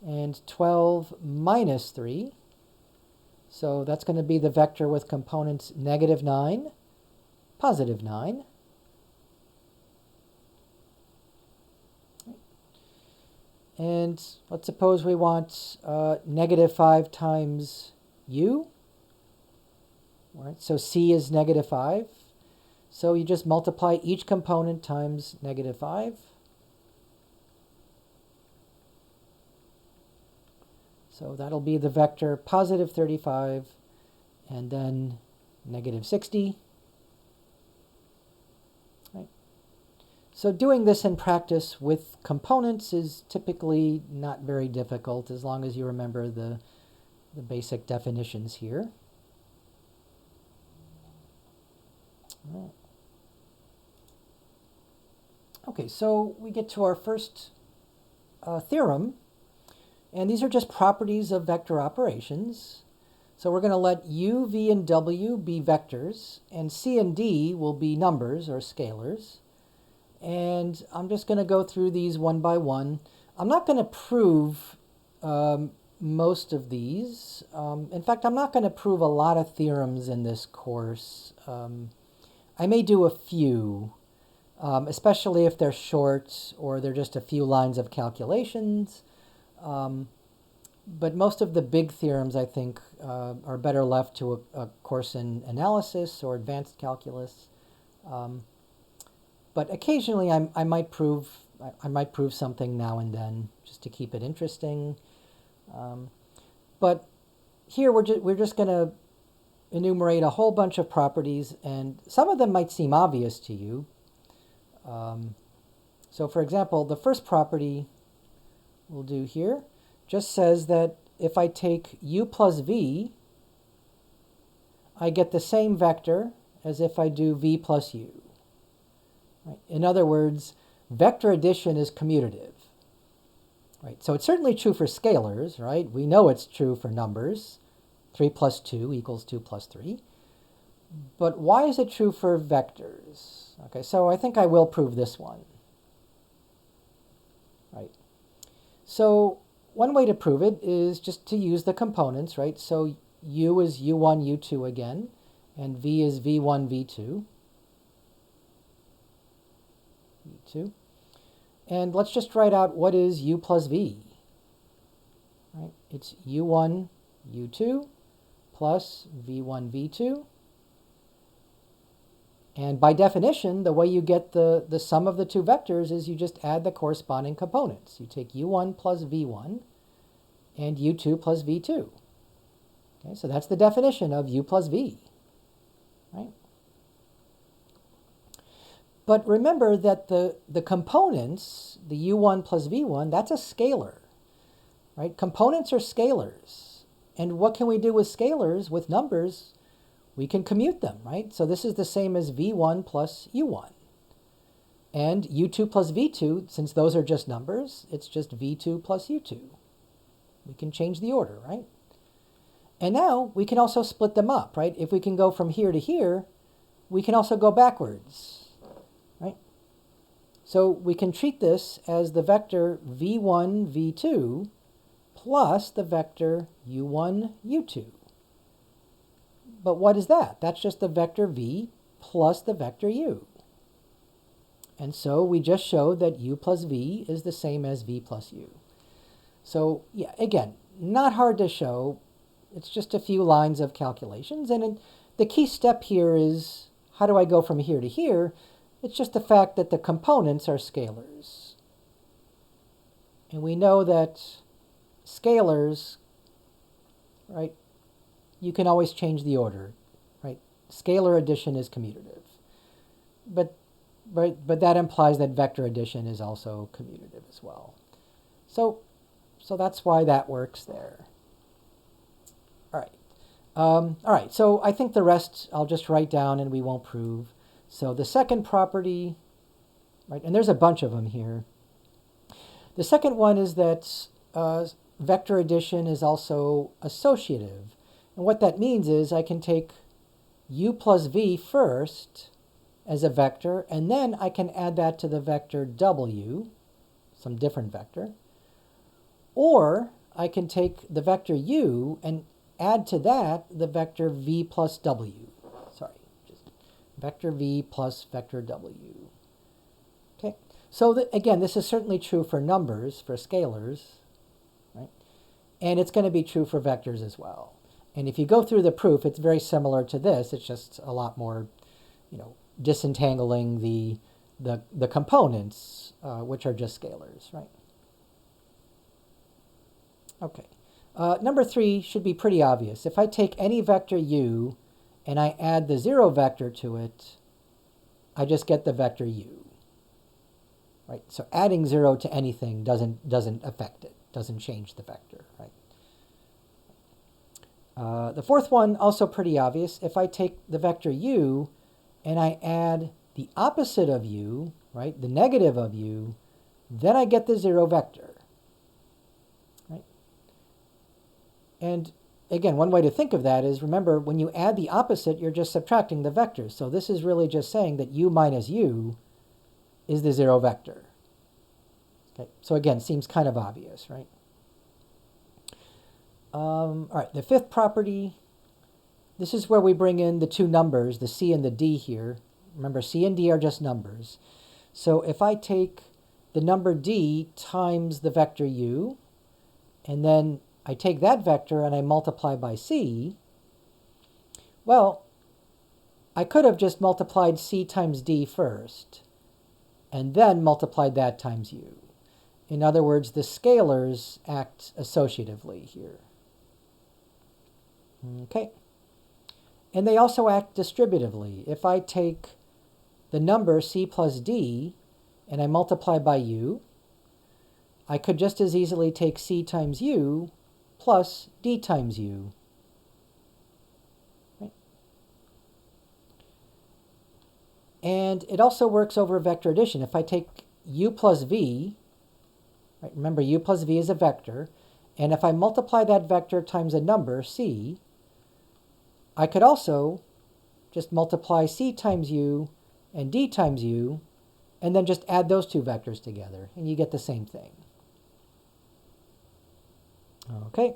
and 12 minus 3. So that's going to be the vector with components -9, +9. And let's suppose we want -5 times u. All right, so c is -5. So you just multiply each component times -5. So that'll be the vector +35 and then -60. Right. So doing this in practice with components is typically not very difficult, as long as you remember the basic definitions here. All right. Okay, so we get to our first theorem, and these are just properties of vector operations. So we're going to let u, v, and w be vectors, and c and d will be numbers or scalars. And I'm just going to go through these one by one. I'm not going to prove most of these. In fact, I'm not going to prove a lot of theorems in this course. I may do a few. Especially if they're short or they're just a few lines of calculations. But most of the big theorems, I think, are better left to a course in analysis or advanced calculus. But occasionally I might prove something now and then, just to keep it interesting. But here we're just going to enumerate a whole bunch of properties, and some of them might seem obvious to you. So for example, the first property we'll do here. just says that if I take u plus v, I get the same vector as if I do v plus u. Right? In other words, vector addition is commutative. Right? So it's certainly true for scalars, right? We know it's true for numbers. 3 plus 2 equals 2 plus 3. But why is it true for vectors? Okay, so I think I will prove this one. Right. So one way to prove it is just to use the components, right? So u is u1, u2 again, and v is v1, v2. v2. And let's just write out what is u plus v. Right? It's u1, u2 plus v1, v2. And by definition, the way you get the sum of the two vectors is you just add the corresponding components. You take u1 plus v1 and u2 plus v2. Okay, so that's the definition of u plus v. Right? But remember that the components, the u1 plus v1, that's a scalar. Right? Components are scalars. And what can we do with scalars, with numbers? We can commute them, right? So this is the same as v1 plus u1. And u2 plus v2, since those are just numbers, it's just v2 plus u2. We can change the order, right? And now we can also split them up, right? If we can go from here to here, we can also go backwards, right? So we can treat this as the vector v1, v2 plus the vector u1, u2. But what is that? That's just the vector v plus the vector u. And so we just showed that u plus v is the same as v plus u. So yeah, again, not hard to show. It's just a few lines of calculations. And the key step here is, how do I go from here to here? It's just the fact that the components are scalars. And we know that scalars, right, you can always change the order, right? Scalar addition is commutative. But that implies that vector addition is also commutative as well. So that's why that works there. All right, so I think the rest I'll just write down and we won't prove. So the second property, right, and there's a bunch of them here. The second one is that vector addition is also associative. And what that means is I can take u plus v first as a vector, and then I can add that to the vector w, some different vector. Or I can take the vector u and add to that the vector v plus w. Sorry, just vector v plus vector w. Okay, so again, this is certainly true for numbers, for scalars, right? And it's going to be true for vectors as well. And if you go through the proof, it's very similar to this. It's just a lot more, disentangling the components, which are just scalars, right? Okay. Number 3 should be pretty obvious. If I take any vector u and I add the 0 vector to it, I just get the vector u. Right? So adding 0 to anything doesn't affect it, doesn't change the vector, right? The fourth one, also pretty obvious. If I take the vector u and I add the opposite of u, right, the negative of u, then I get the 0 vector. Right? And again, one way to think of that is, remember, when you add the opposite, you're just subtracting the vectors. So this is really just saying that u minus u is the 0 vector. Okay? So again, seems kind of obvious, right? All right, the fifth property, this is where we bring in the two numbers, the c and the d here. Remember, c and d are just numbers. So if I take the number d times the vector u, and then I take that vector and I multiply by c, well, I could have just multiplied c times d first, and then multiplied that times u. In other words, the scalars act associatively here. Okay. And they also act distributively. If I take the number c plus d and I multiply by u, I could just as easily take c times u plus d times u. Right? And it also works over vector addition. If I take u plus v, right, remember u plus v is a vector, and if I multiply that vector times a number, c, I could also just multiply c times u and d times u, and then just add those two vectors together, and you get the same thing. Okay.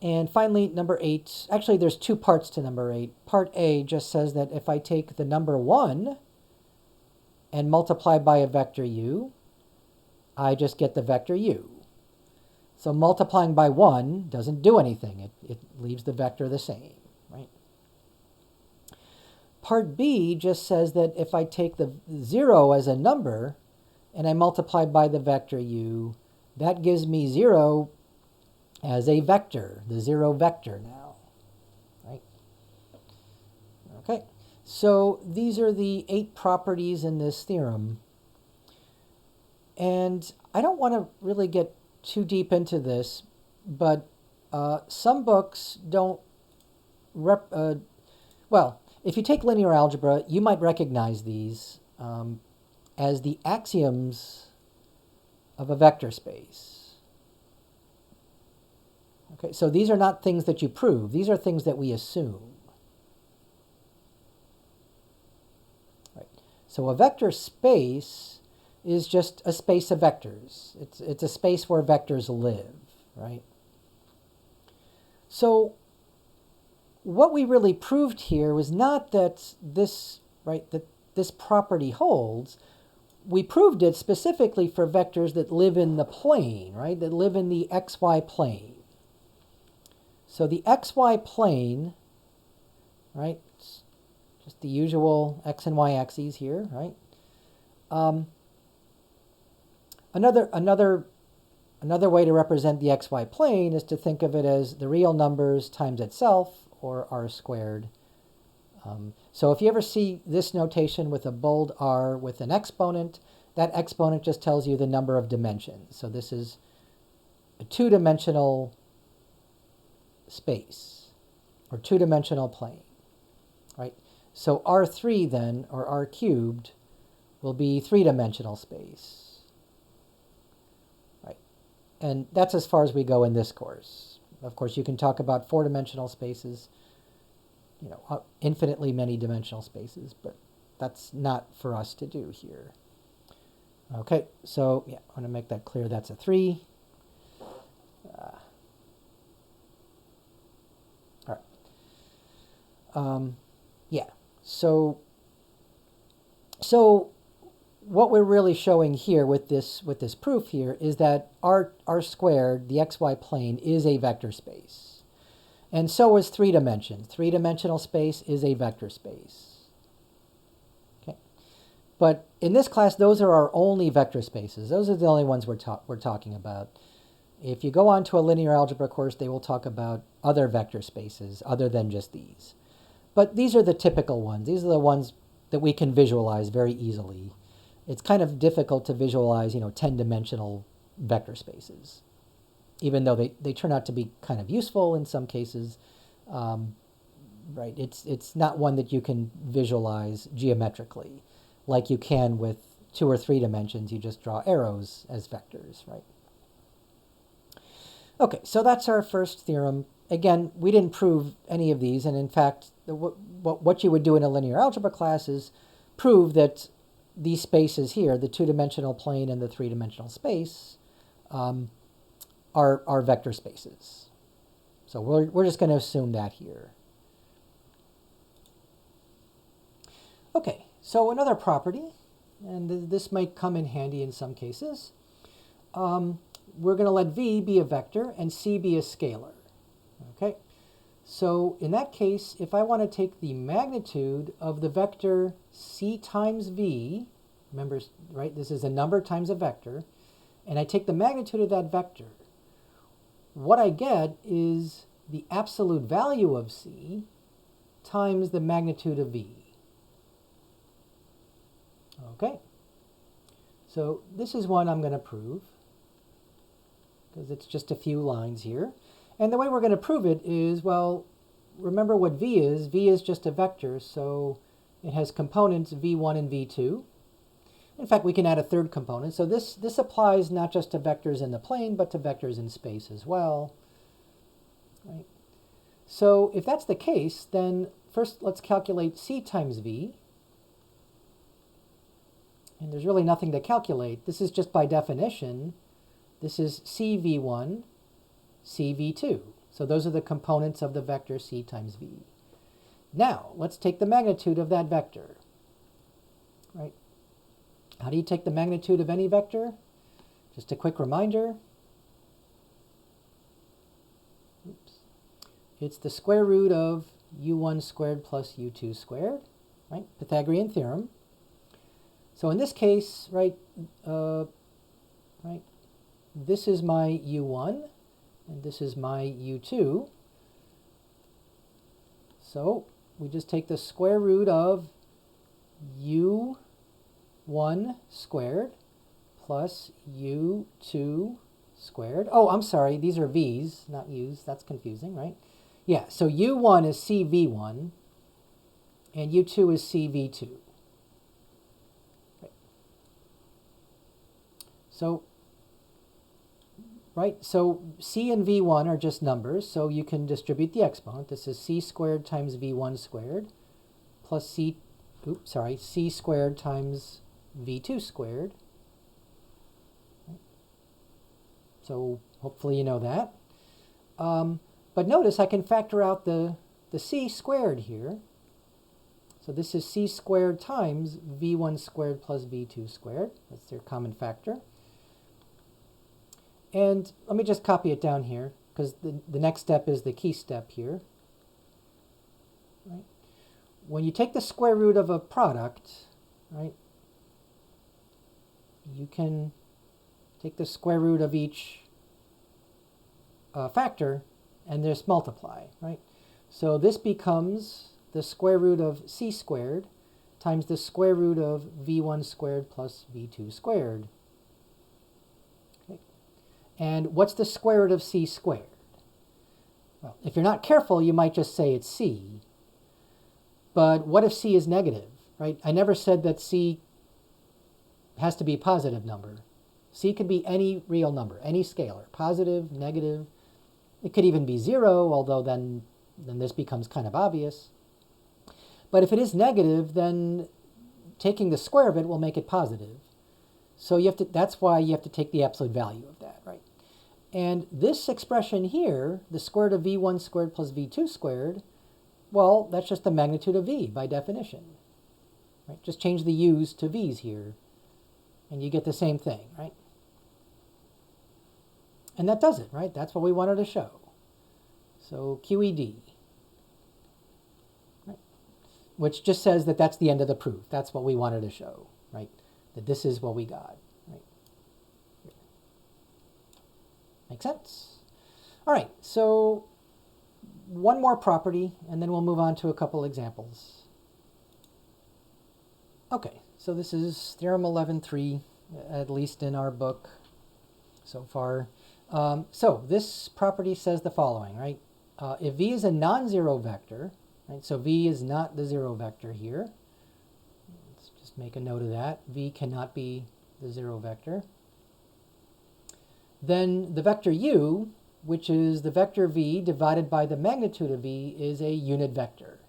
And finally, number 8. Actually, there's two parts to number 8. Part A just says that if I take the number 1 and multiply by a vector u, I just get the vector u. So multiplying by 1 doesn't do anything. It leaves the vector the same, right? Part B just says that if I take the 0 as a number and I multiply by the vector u, that gives me 0 as a vector, the 0 vector now, right? Okay, so these are the 8 properties in this theorem. And I don't want to really get too deep into this, but some books don't, well, if you take linear algebra, you might recognize these as the axioms of a vector space. Okay, so these are not things that you prove. These are things that we assume. Right. So a vector space is just a space of vectors. It's a space where vectors live, right? So what we really proved here was not that this, right, that this property holds. We proved it specifically for vectors that live in the plane, right, that live in the xy plane. So the xy plane, right, it's just the usual x and y axes here, right? Another way to represent the xy plane is to think of it as the real numbers times itself, or r squared. So if you ever see this notation with a bold r with an exponent, that exponent just tells you the number of dimensions. So this is a two-dimensional space, or two-dimensional plane, right? So R3 then, or R cubed, will be three-dimensional space, right? And that's as far as we go in this course. Of course, you can talk about four-dimensional spaces, you know, infinitely many dimensional spaces, but that's not for us to do here. Okay, so yeah, I want to make that clear. That's a 3. Yeah, so what we're really showing here with this proof here is that r squared, the xy plane, is a vector space. And so is 3 dimensions. 3-dimensional space is a vector space. Okay. But in this class, those are our only vector spaces. Those are the only ones we're talking about. If you go on to a linear algebra course, they will talk about other vector spaces other than just these. But these are the typical ones. These are the ones that we can visualize very easily. It's kind of difficult to visualize, 10-dimensional vector spaces, even though they turn out to be kind of useful in some cases. Right? It's not one that you can visualize geometrically like you can with 2 or 3 dimensions. You just draw arrows as vectors, right? Okay, so that's our first theorem. Again, we didn't prove any of these, and in fact, what you would do in a linear algebra class is prove that these spaces here, the 2-dimensional plane and the 3-dimensional space, are vector spaces. So we're just going to assume that here. Okay, so another property, and this might come in handy in some cases. We're going to let V be a vector and C be a scalar. Okay, so in that case, if I want to take the magnitude of the vector C times V, remember, right, this is a number times a vector, and I take the magnitude of that vector, what I get is the absolute value of C times the magnitude of V. Okay, so this is one I'm going to prove. because it's just a few lines here. And the way we're going to prove it is, well, remember what V is. V is just a vector, so it has components V1 and V2. In fact, we can add a third component. So this applies not just to vectors in the plane, but to vectors in space as well. Right? So if that's the case, then first let's calculate C times V. And there's really nothing to calculate. This is just by definition. This is CV1, CV2. So those are the components of the vector C times V. Now, let's take the magnitude of that vector. Right? How do you take the magnitude of any vector? Just a quick reminder. Oops. It's the square root of u1 squared plus u2 squared, right? Pythagorean Theorem. So in this case, right, this is my u1, and this is my u2. So we just take the square root of u1 squared plus u2 squared. Oh, I'm sorry, these are v's, not u's. That's confusing, right? Yeah, so u1 is cv1, and u2 is cv2. So, right, so c and v1 are just numbers, so you can distribute the exponent. This is c squared times v1 squared plus c squared times v2 squared. So hopefully you know that. But notice I can factor out the c squared here. So this is c squared times v1 squared plus v2 squared. That's their common factor. And let me just copy it down here, because the next step is the key step here. Right? When you take the square root of a product, right, you can take the square root of each factor and just multiply, right? So this becomes the square root of c squared times the square root of v1 squared plus v2 squared. Okay. And what's the square root of c squared? Well, if you're not careful, you might just say it's c. But what if c is negative, right? I never said that c has to be a positive number. C could be any real number, any scalar, positive, negative. It could even be 0, although then this becomes kind of obvious. But if it is negative, then taking the square of it will make it positive. So you have to, that's why you have to take the absolute value of that, right? And this expression here, the square root of v1 squared plus v2 squared, well, that's just the magnitude of v by definition. Right? Just change the u's to v's here, and you get the same thing, right? And that does it, right? That's what we wanted to show. So QED, right? Which just says that that's the end of the proof. That's what we wanted to show, right? That this is what we got, right? Make sense? All right, so one more property, and then we'll move on to a couple examples. Okay, so this is Theorem 11.3, at least in our book so far. So this property says the following, right? If v is a non-zero vector, right? So v is not the zero vector here. Let's just make a note of that. V cannot be the zero vector. Then the vector u, which is the vector v divided by the magnitude of v, is a unit vector.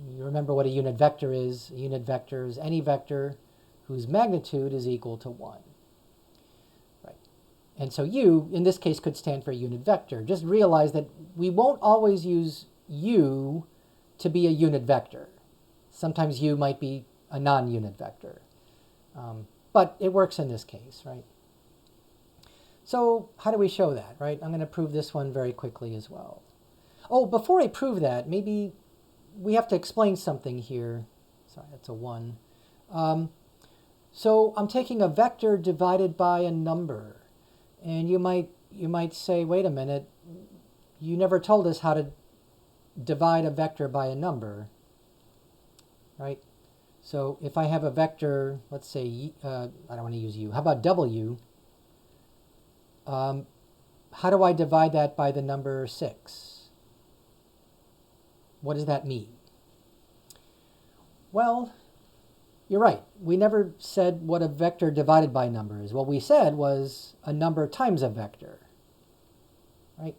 You remember what a unit vector is. A unit vector is any vector whose magnitude is equal to 1. And so u, in this case, could stand for a unit vector. Just realize that we won't always use u to be a unit vector. Sometimes u might be a non-unit vector. But it works in this case, right? So how do we show that, right? I'm going to prove this one very quickly as well. Oh, before I prove that, maybe we have to explain something here. Sorry, that's a 1. So I'm taking a vector divided by a number. And you might say, wait a minute, you never told us how to divide a vector by a number, right? So if I have a vector, let's say, I don't want to use u, how about w? how do I divide that by the number 6? What does that mean? Well, you're right. We never said what a vector divided by number is. What we said was a number times a vector, right?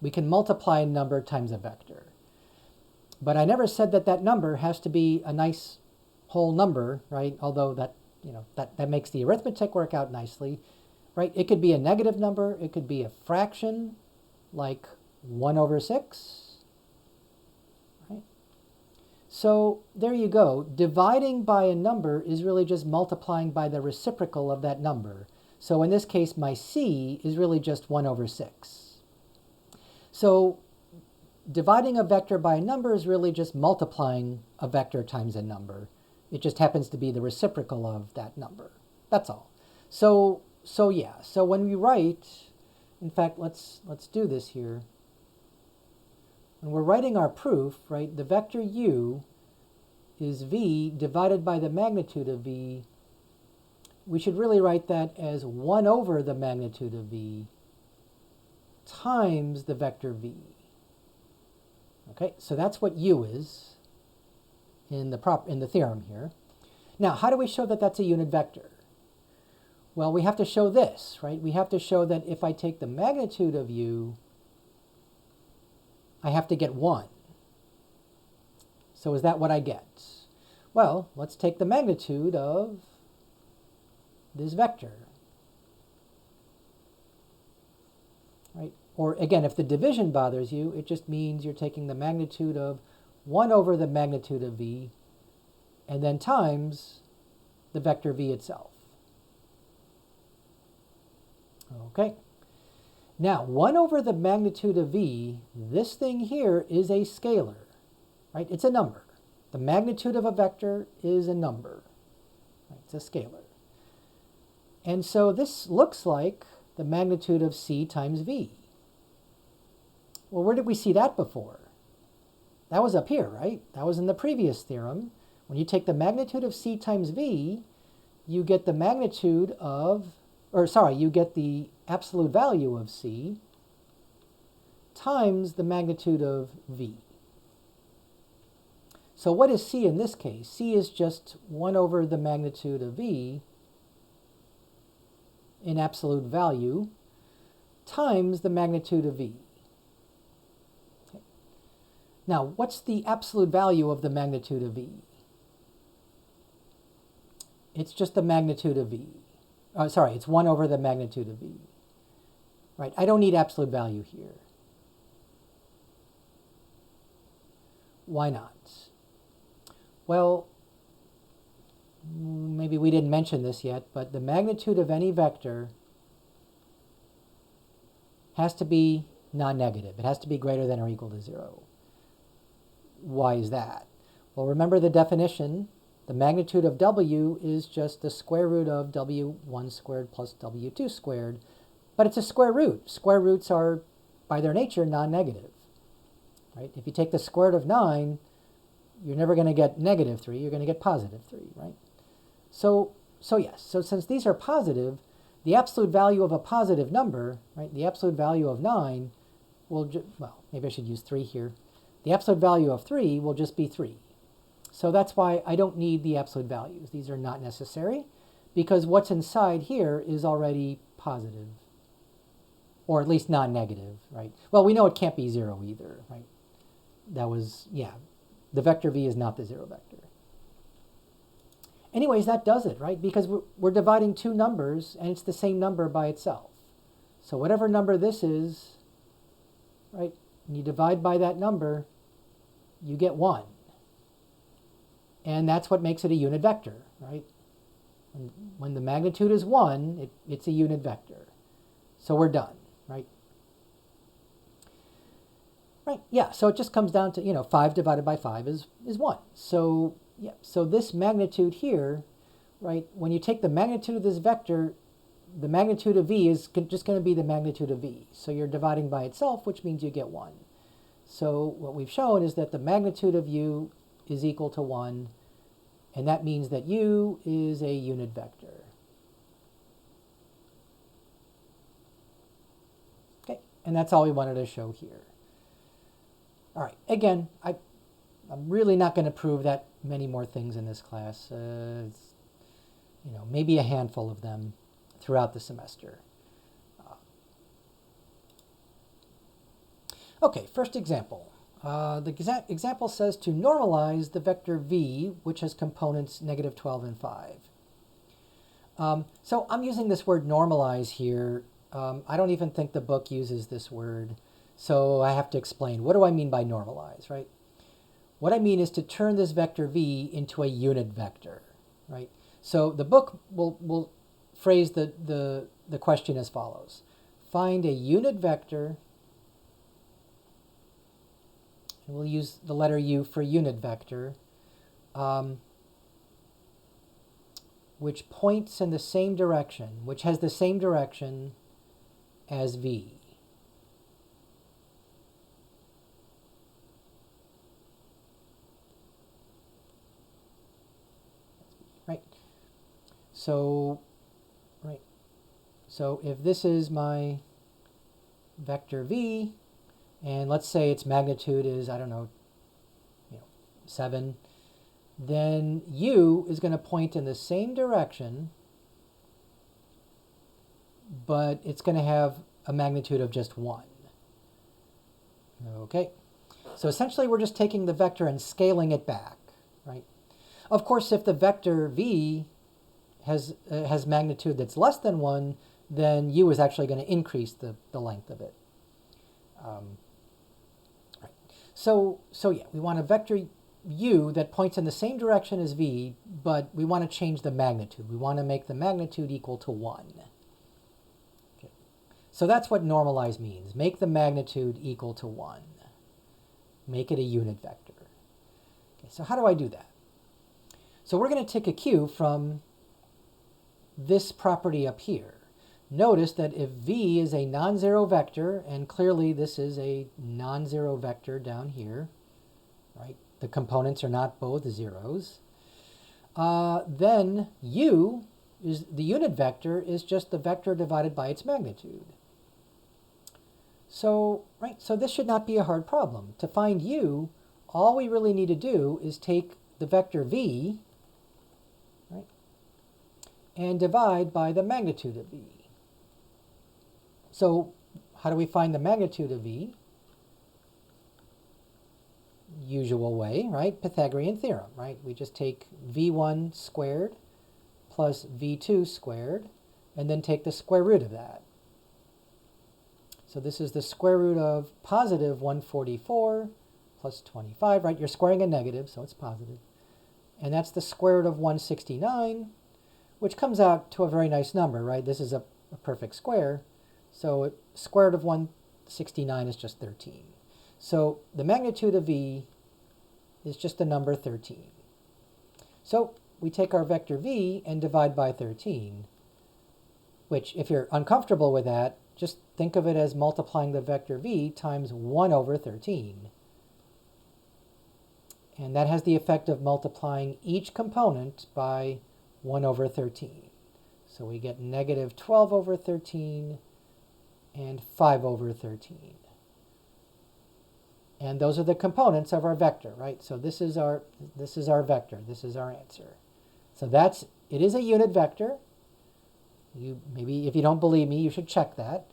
We can multiply a number times a vector. But I never said that that number has to be a nice whole number, right? Although that, that makes the arithmetic work out nicely, right? It could be a negative number. It could be a fraction, like 1/6. So there you go. Dividing by a number is really just multiplying by the reciprocal of that number. So in this case, my c is really just 1/6. So dividing a vector by a number is really just multiplying a vector times a number. It just happens to be the reciprocal of that number. That's all. So yeah. So when we write, in fact, let's do this here. When we're writing our proof, right, the vector u is v divided by the magnitude of v. We should really write that as 1/, the magnitude of v times the vector v. Okay, so that's what u is in the theorem here. Now, how do we show that that's a unit vector? Well, we have to show this, right? We have to show that if I take the magnitude of u, I have to get 1. So is that what I get? Well, let's take the magnitude of this vector. Right? Or again, if the division bothers you, it just means you're taking the magnitude of 1/, the magnitude of v, and then times the vector v itself. Okay. Now, 1/, the magnitude of v, this thing here is a scalar, right? It's a number. The magnitude of a vector is a number. Right? It's a scalar. And so this looks like the magnitude of c times v. Well, where did we see that before? That was up here, right? That was in the previous theorem. When you take the magnitude of c times v, you get the magnitude of, you get the absolute value of c times the magnitude of v. So what is c in this case? C is just 1/, the magnitude of v in absolute value times the magnitude of v. Okay. Now, what's the absolute value of the magnitude of v? It's just the magnitude of v. It's 1/, the magnitude of v. Right, I don't need absolute value here. Why not? Well, maybe we didn't mention this yet, but the magnitude of any vector has to be non-negative. It has to be greater than or equal to 0. Why is that? Well, remember the definition. The magnitude of w is just the square root of w1² plus w2², but it's a square root. Square roots are, by their nature, non-negative. Right? If you take the square root of 9, you're never going to get -3, you're going to get +3, right? So yes, so since these are positive, the absolute value of a positive number, right, the absolute value of 9 will, well, maybe I should use 3 here. The absolute value of 3 will just be 3. So that's why I don't need the absolute values. These are not necessary because what's inside here is already positive, or at least non-negative, right? Well, we know it can't be 0 either, right? That was, yeah, the vector v is not the 0 vector. Anyways, that does it, right? Because we're dividing two numbers and it's the same number by itself. So whatever number this is, right, when you divide by that number, you get 1. And that's what makes it a unit vector, right? When the magnitude is 1, it's a unit vector. So we're done, right? Right, yeah, so it just comes down to, 5 divided by 5 is 1. So, yeah, so this magnitude here, right, when you take the magnitude of this vector, the magnitude of v is just going to be the magnitude of v. So you're dividing by itself, which means you get 1. So what we've shown is that the magnitude of u is equal to 1, and that means that u is a unit vector. Okay, And that's all we wanted to show here. All right, again, I'm really not going to prove that many more things in this class. Maybe a handful of them throughout the semester. Okay, first example. The example says to normalize the vector v, which has components negative 12 and 5. So I'm using this word normalize here. I don't even think the book uses this word. So I have to explain, what do I mean by normalize, right? What I mean is to turn this vector v into a unit vector, right? So the book will phrase the question as follows. Find a unit vector, and we'll use the letter U for unit vector, which points in the same direction, which has the same direction as v. Right. So if this is my vector v, and let's say its magnitude is, I don't know, 7, then u is going to point in the same direction, but it's going to have a magnitude of just 1. Okay. So essentially we're just taking the vector and scaling it back, right? Of course, if the vector v has magnitude that's less than 1, then u is actually going to increase the length of it. Right. So yeah, we want a vector u that points in the same direction as v, but we want to change the magnitude. We want to make the magnitude equal to 1. Okay. So that's what normalize means. Make the magnitude equal to 1. Make it a unit vector. Okay, so how do I do that? So we're going to take a cue from this property up here. Notice that if v is a non-zero vector, and clearly this is a non-zero vector down here, right? The components are not both zeros. Then u, is the unit vector, is just the vector divided by its magnitude. So this should not be a hard problem. To find u, all we really need to do is take the vector v, right, and divide by the magnitude of v. So how do we find the magnitude of v? Usual way, right? Pythagorean theorem, right? We just take v1 squared plus v2 squared, and then take the square root of that. So this is the square root of positive 144 plus 25, right? You're squaring a negative, so it's positive. And that's the square root of 169, which comes out to a very nice number, right? This is a perfect square. So square root of 169 is just 13. So the magnitude of v is just the number 13. So we take our vector v and divide by 13, which, if you're uncomfortable with that, just think of it as multiplying the vector v times 1 over 13. And that has the effect of multiplying each component by 1 over 13. So we get negative 12 over 13 and 5 over 13. And those are the components of our vector, right? So this is our vector. This is our answer. So it is a unit vector. Maybe if you don't believe me, you should check that.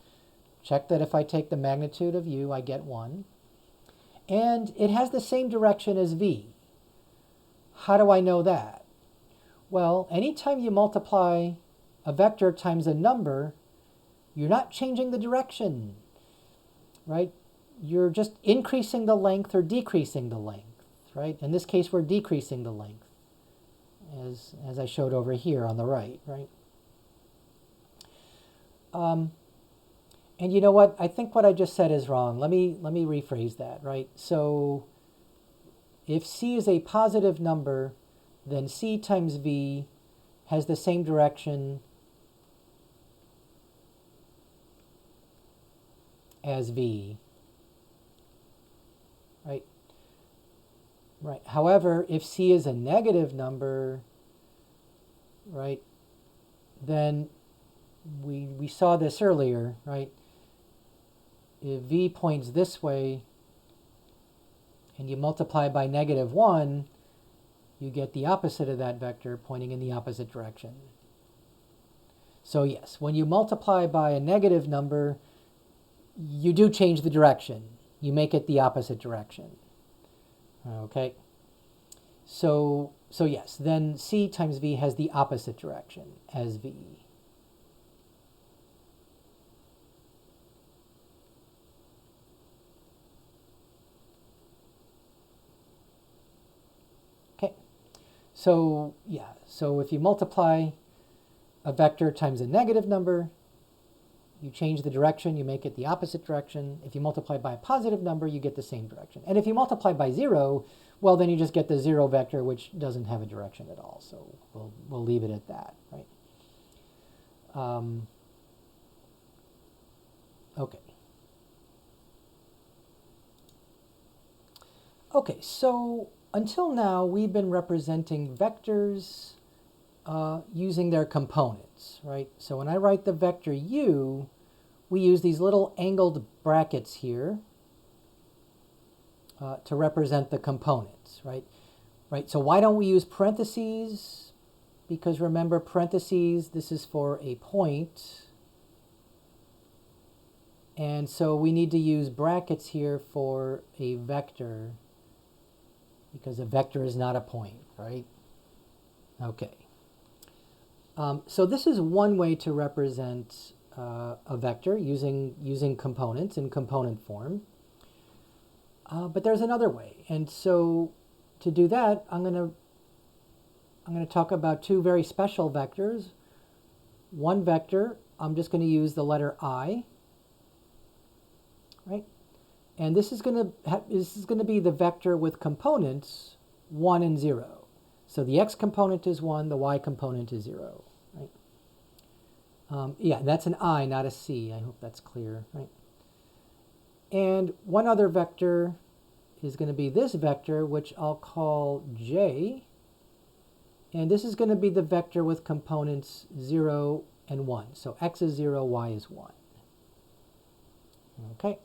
Check that if I take the magnitude of u, I get 1. And it has the same direction as v. How do I know that? Well, anytime you multiply a vector times a number, you're not changing the direction, right? You're just increasing the length or decreasing the length, right? In this case, we're decreasing the length, as I showed over here on the right, right? And you know what? I think what I just said is wrong. Let me rephrase that, right? So if c is a positive number, then c times v has the same direction as v, right? Right. However, if c is a negative number, right, then we saw this earlier, right? if v points this way and you multiply by -1, you get the opposite of that vector pointing in the opposite direction. So yes, when you multiply by a negative number, you do change the direction. You make it the opposite direction. Okay? So yes, then c times v has the opposite direction as v. Okay. So yeah, so if you multiply a vector times a negative number, you change the direction, you make it the opposite direction. If you multiply by a positive number, you get the same direction. And if you multiply by 0, well, then you just get the 0 vector, which doesn't have a direction at all. So we'll leave it at that, right? Okay. Okay, so until now, we've been representing vectors using their components, right? So when I write the vector u, we use these little angled brackets here to represent the components, right? Right. So why don't we use parentheses? Because remember, parentheses, this is for a point. And so we need to use brackets here for a vector, because a vector is not a point, right? Okay. So this is one way to represent a vector using components in component form. But there's another way. And so to do that, I'm going to talk about two very special vectors. One vector, I'm just going to use the letter I, right? And this is going to be the vector with components 1 and 0. So the x component is 1, the y component is 0, right? Yeah, that's an I, not a C. I hope that's clear, right? And one other vector is going to be this vector, which I'll call j. And this is going to be the vector with components 0 and 1. So x is 0, y is 1. Okay.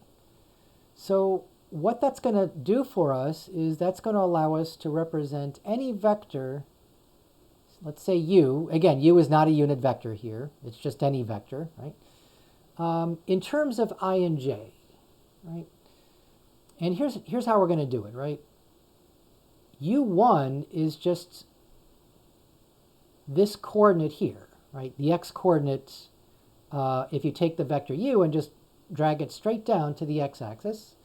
So what that's going to do for us is that's going to allow us to represent any vector. Let's say u. Again, u is not a unit vector here. It's just any vector, right? In terms of I and j, right? And here's how we're going to do it, right? u1 is just this coordinate here, right? The x coordinate, if you take the vector u and just drag it straight down to the x-axis,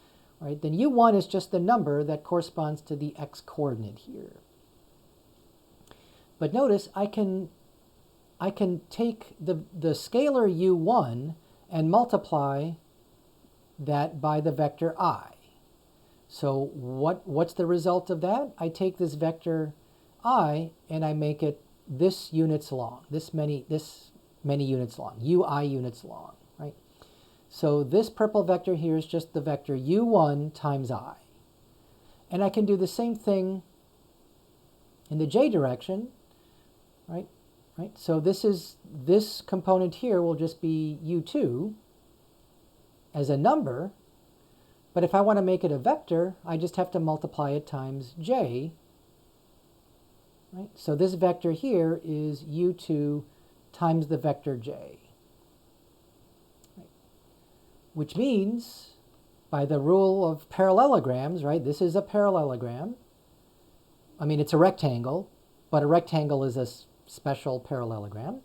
right? Then u1 is just the number that corresponds to the x coordinate here. But notice I can take the scalar u1 and multiply that by the vector I. So what's the result of that? I take this vector I and I make it this units long, this many units long, ui units long, right? So this purple vector here is just the vector u1 times I. And I can do the same thing in the j direction, right? So this component here will just be u2 as a number, but if I want to make it a vector, I just have to multiply it times j. Right? So this vector here is u2 times the vector j. Right? Which means, by the rule of parallelograms, right, this is a parallelogram. I mean, it's a rectangle, but a rectangle is a special parallelogram,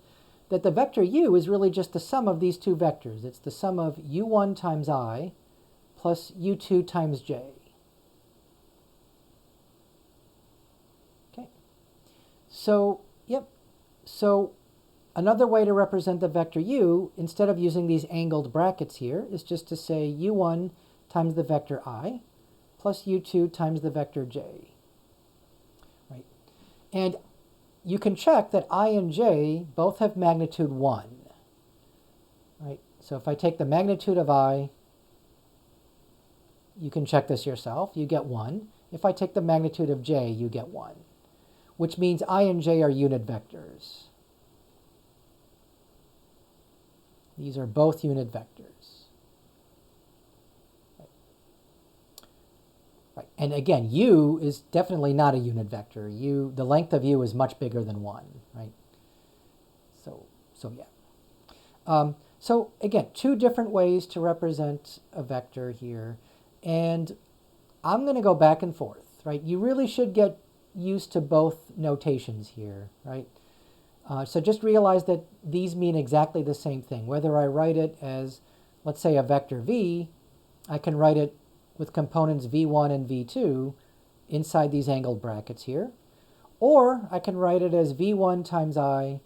that the vector u is really just the sum of these two vectors. It's the sum of u1 times I plus u2 times j. Okay. So, yep. So another way to represent the vector u, instead of using these angled brackets here, is just to say u1 times the vector I plus u2 times the vector j. Right. And you can check that I and j both have magnitude 1. Right? So if I take the magnitude of I, you can check this yourself, you get 1. If I take the magnitude of j, you get 1. Which means I and j are unit vectors. These are both unit vectors. And again, u is definitely not a unit vector. The length of u is much bigger than 1, right? So yeah. So again, two different ways to represent a vector here. And I'm going to go back and forth, right? You really should get used to both notations here, right? So just realize that these mean exactly the same thing. Whether I write it as, let's say, a vector v, I can write it with components v1 and v2 inside these angled brackets here. Or I can write it as v1 times I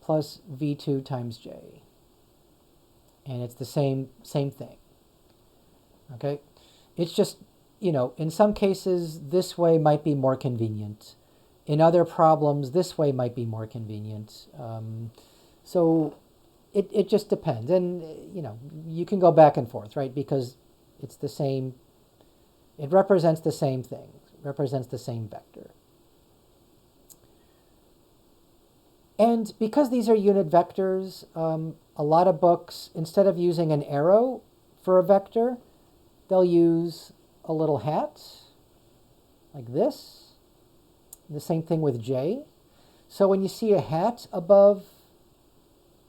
plus v2 times j. And it's the same thing. Okay? It's just, in some cases, this way might be more convenient. In other problems, this way might be more convenient. So it just depends. And, you can go back and forth, right? Because it's the same, it represents the same thing. It represents the same vector. And because these are unit vectors, a lot of books, instead of using an arrow for a vector, they'll use a little hat, like this. The same thing with j. So when you see a hat above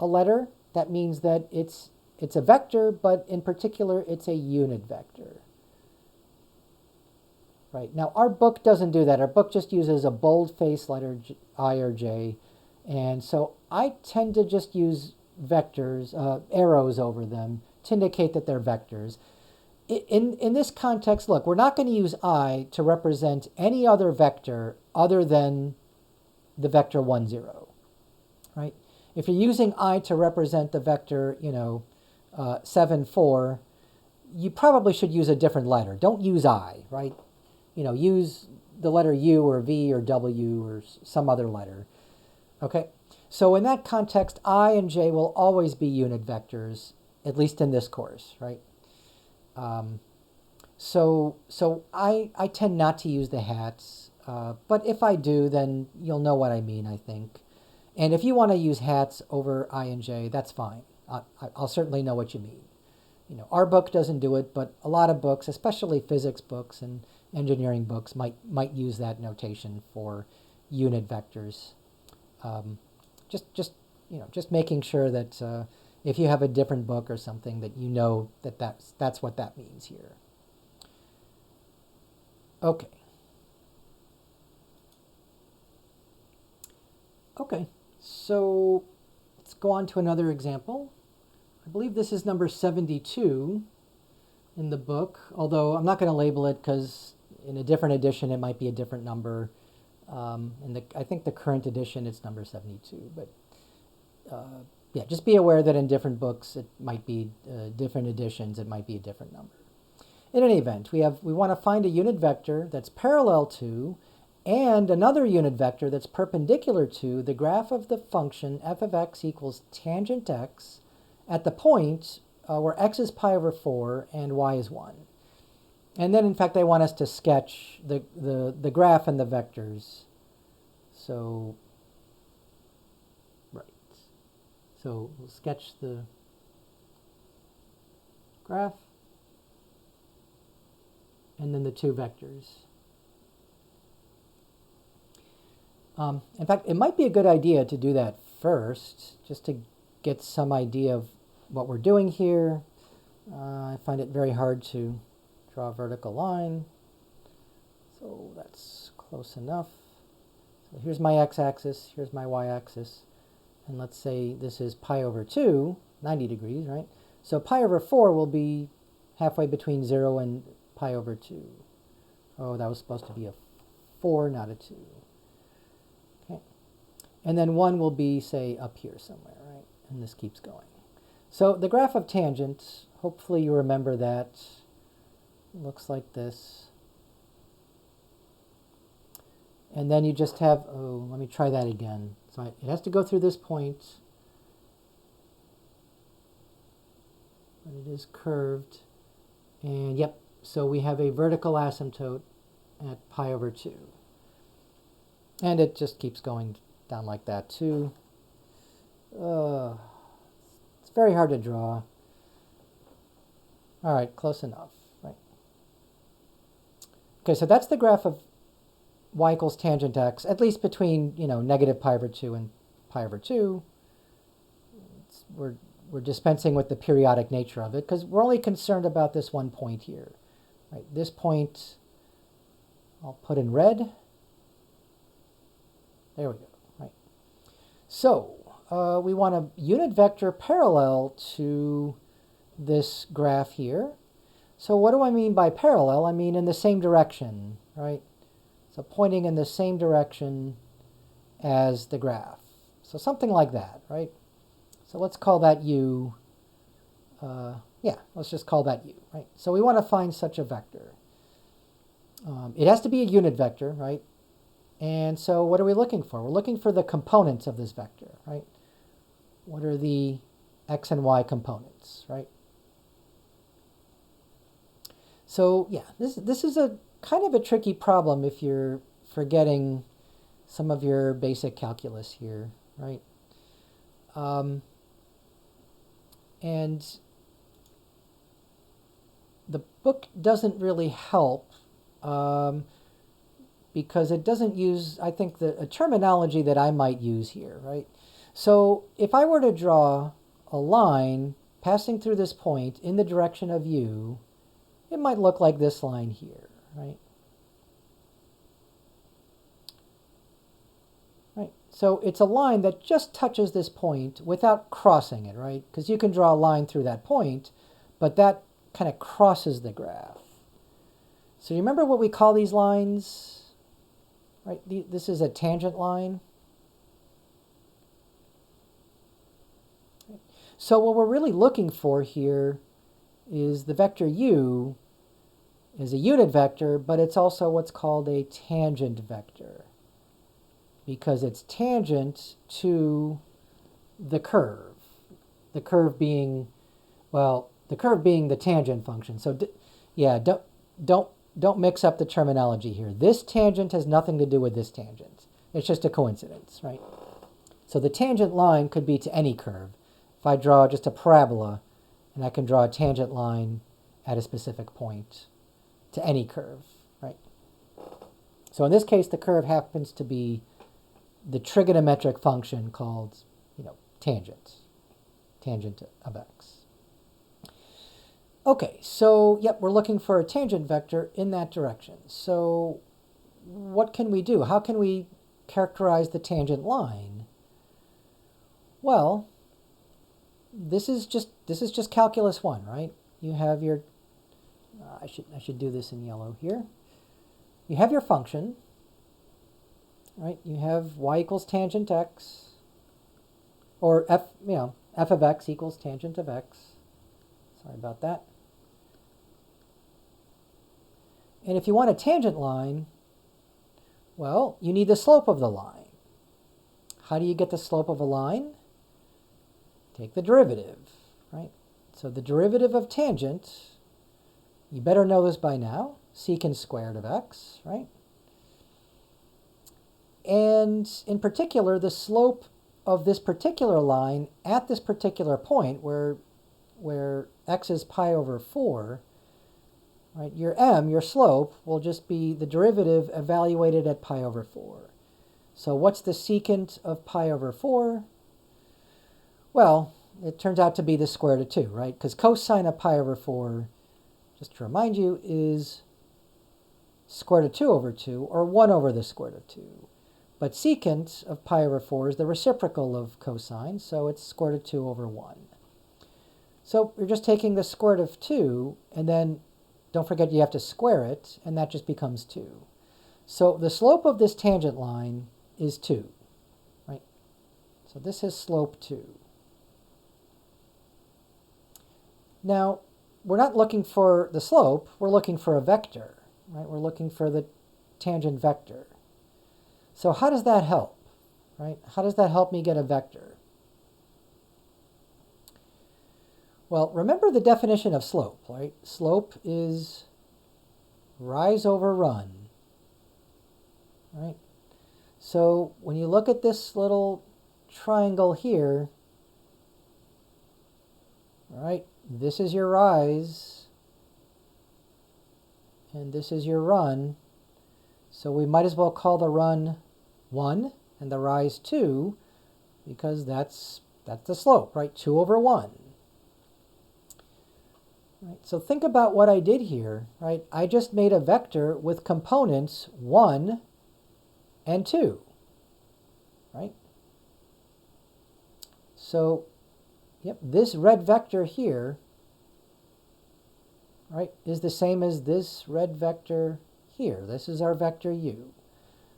a letter, that means that it's a vector, but in particular, it's a unit vector. Right. Now, our book doesn't do that. Our book just uses a bold-faced letter I or j. And so I tend to just use vectors, arrows over them to indicate that they're vectors. In this context, look, we're not going to use I to represent any other vector other than the vector 1, 0. Right? If you're using I to represent the vector, 7, 4, you probably should use a different letter. Don't use I, right? Use the letter U or V or W or some other letter. Okay? So in that context, I and j will always be unit vectors, at least in this course, right? So I tend not to use the hats, but if I do, then you'll know what I mean, I think. And if you want to use hats over I and j, that's fine. I'll certainly know what you mean. Our book doesn't do it, but a lot of books, especially physics books and engineering books, might use that notation for unit vectors. Just making sure that if you have a different book or something, that you know that that's what that means here. Okay. Okay, so let's go on to another example. I believe this is number 72 in the book, although I'm not going to label it because in a different edition it might be a different number. I think the current edition it's number 72, but yeah, just be aware that in different books it might be different editions, it might be a different number. In any event, we want to find a unit vector that's parallel to and another unit vector that's perpendicular to the graph of the function f of x equals tangent x at the point where x is pi over 4 and y is 1. And then, in fact, they want us to sketch the graph and the vectors. So, right. So we'll sketch the graph and then the two vectors. In fact, it might be a good idea to do that first, just to get some idea of what we're doing here. I find it very hard to draw a vertical line, so that's close enough. So here's my x-axis, here's my y-axis, and let's say this is pi over 2, 90 degrees, right? So pi over 4 will be halfway between 0 and pi over 2. Oh, that was supposed to be a 4, not a 2. Okay. And then 1 will be, say, up here somewhere, right? And this keeps going. So the graph of tangent, hopefully you remember that, looks like this. And then you just have, oh, let me try that again. So it has to go through this point, but it is curved. And yep, so we have a vertical asymptote at pi over 2. And it just keeps going down like that too. It's very hard to draw. All right, close enough, right? Okay, so that's the graph of y equals tangent x, at least between, negative pi over 2 and pi over 2. We're dispensing with the periodic nature of it because we're only concerned about this one point here. Right? This point I'll put in red. There we go. Right. So we want a unit vector parallel to this graph here. So what do I mean by parallel? I mean in the same direction, right? So pointing in the same direction as the graph. So something like that, right? So let's call that u. Let's just call that u, right? So we want to find such a vector. It has to be a unit vector, right? And so what are we looking for? We're looking for the components of this vector, right? What are the x and y components, right? So yeah, this is a kind of a tricky problem if you're forgetting some of your basic calculus here, right? And the book doesn't really help because it doesn't use, I think, a terminology that I might use here, right? So if I were to draw a line passing through this point in the direction of u, it might look like this line here, right? Right. So it's a line that just touches this point without crossing it, right? Because you can draw a line through that point, but that kind of crosses the graph. So you remember what we call these lines? Right? This is a tangent line. So what we're really looking for here is the vector u is a unit vector, but it's also what's called a tangent vector because it's tangent to the curve. The curve being, well, the curve being the tangent function. So yeah, don't mix up the terminology here. This tangent has nothing to do with this tangent. It's just a coincidence, right? So the tangent line could be to any curve. If I draw just a parabola, and I can draw a tangent line at a specific point to any curve, right? So in this case, the curve happens to be the trigonometric function called, tangent of x. Okay, so yep, we're looking for a tangent vector in that direction. So what can we do? How can we characterize the tangent line? Well, this is just calculus 1, right? You have your I should do this in yellow here. You have your function, right? You have y equals tangent x, or f of x equals tangent of x. Sorry about that. And if you want a tangent line, well, you need the slope of the line. How do you get the slope of a line? Take the derivative, right? So the derivative of tangent, you better know this by now, secant squared of x, right? And in particular, the slope of this particular line at this particular point where x is pi over 4, right? Your slope, will just be the derivative evaluated at pi over 4. So what's the secant of pi over 4? Well, it turns out to be the square root of 2, right? Because cosine of pi over 4, just to remind you, is square root of 2 over 2, or 1 over the square root of 2. But secant of pi over 4 is the reciprocal of cosine, so it's square root of 2 over 1. So you're just taking the square root of 2, and then don't forget you have to square it, and that just becomes 2. So the slope of this tangent line is 2, right? So this is slope 2. Now, we're not looking for the slope, we're looking for a vector, right? We're looking for the tangent vector. So how does that help, right? How does that help me get a vector? Well, remember the definition of slope, right? Slope is rise over run, right? So when you look at this little triangle here, all right, this is your rise, and this is your run. So we might as well call the run 1 and the rise 2, because that's the slope, right? 2 over 1. Right, so think about what I did here, right? I just made a vector with components 1 and 2, right? So, yep, this red vector here, right, is the same as this red vector here. This is our vector u.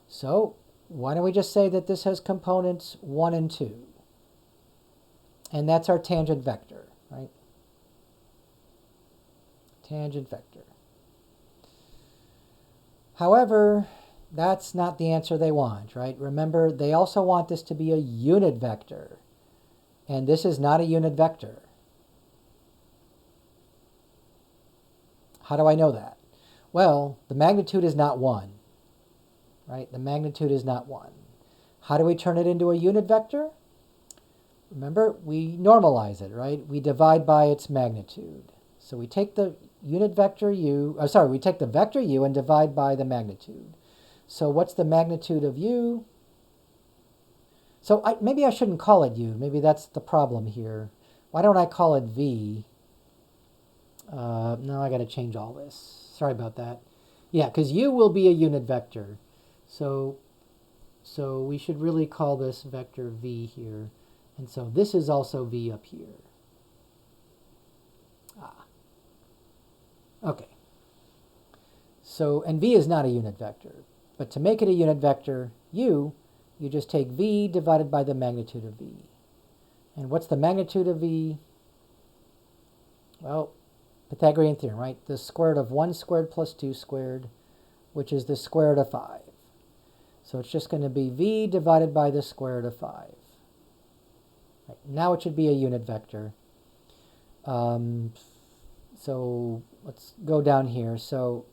So why don't we just say that this has components 1 and 2? And that's our tangent vector, right? Tangent vector. However, that's not the answer they want, right? Remember, they also want this to be a unit vector. And this is not a unit vector. How do I know that? Well, the magnitude is not 1, right? The magnitude is not 1. How do we turn it into a unit vector? Remember, we normalize it, right? We divide by its magnitude. So we take the unit vector u, we take the vector u and divide by the magnitude. So what's the magnitude of u? So maybe I shouldn't call it u. Maybe that's the problem here. Why don't I call it v? No, I got to change all this. Sorry about that. Yeah, because u will be a unit vector. So we should really call this vector v here. And so this is also v up here. Okay. So, and v is not a unit vector. But to make it a unit vector, u, you just take v divided by the magnitude of v. And what's the magnitude of v? Well, Pythagorean Theorem, right? The square root of 1 squared plus 2 squared, which is the square root of 5. So it's just going to be v divided by the square root of 5. Right. Now it should be a unit vector. So let's go down here. So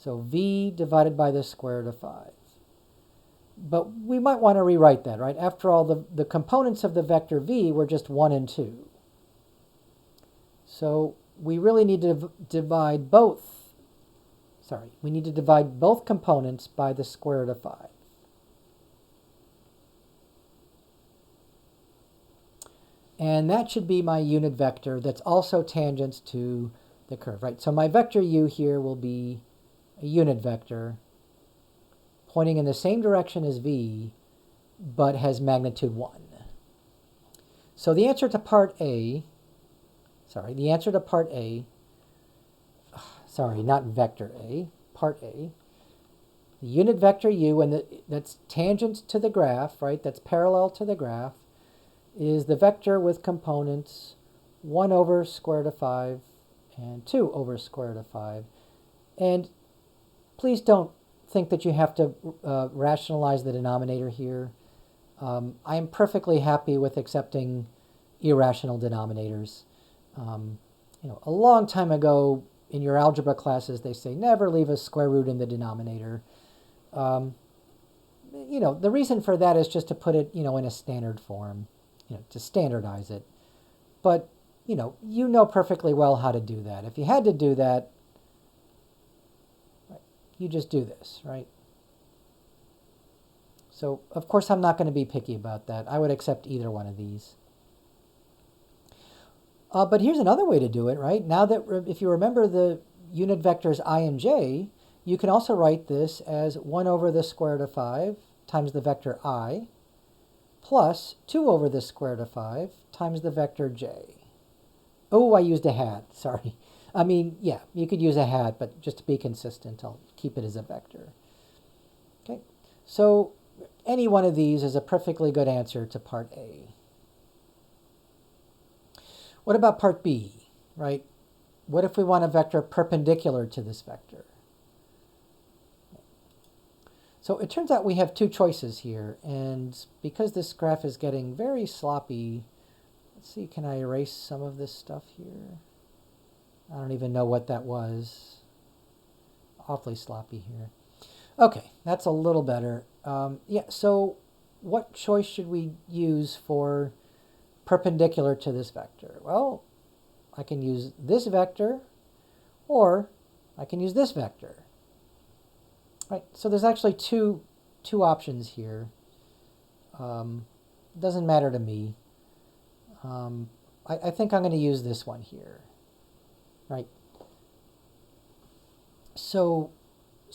v divided by the square root of 5. But we might want to rewrite that, right? After all, the components of the vector v were just 1 and 2. So we really need to divide both. We need to divide both components by the square root of 5. And that should be my unit vector that's also tangent to the curve, right? So my vector u here will be a unit vector pointing in the same direction as v, but has magnitude 1. So the answer to part A, not vector A, part A, the unit vector u, and that's tangent to the graph, right? That's parallel to the graph, is the vector with components 1 over square root of 5 and 2 over square root of 5. And please don't think that you have to rationalize the denominator here. I am perfectly happy with accepting irrational denominators. A long time ago in your algebra classes, they say never leave a square root in the denominator. The reason for that is just to put it, in a standard form. To standardize it. But, you know perfectly well how to do that. If you had to do that, right, you just do this, right? So, of course, I'm not going to be picky about that. I would accept either one of these. But here's another way to do it, right? Now that, if you remember the unit vectors I and j, you can also write this as 1 over the square root of 5 times the vector I, plus 2 over the square root of 5 times the vector j. Oh, I used a hat. Sorry. I mean, yeah, you could use a hat, but just to be consistent, I'll keep it as a vector. Okay, so any one of these is a perfectly good answer to part A. What about part B, right? What if we want a vector perpendicular to this vector? So it turns out we have two choices here, and because this graph is getting very sloppy, let's see, can I erase some of this stuff here? I don't even know what that was. Awfully sloppy here. Okay, that's a little better. Yeah, so what choice should we use for perpendicular to this vector? Well, I can use this vector, or I can use this vector. Right, so there's actually two options here. Doesn't matter to me. I think I'm going to use this one here. Right. So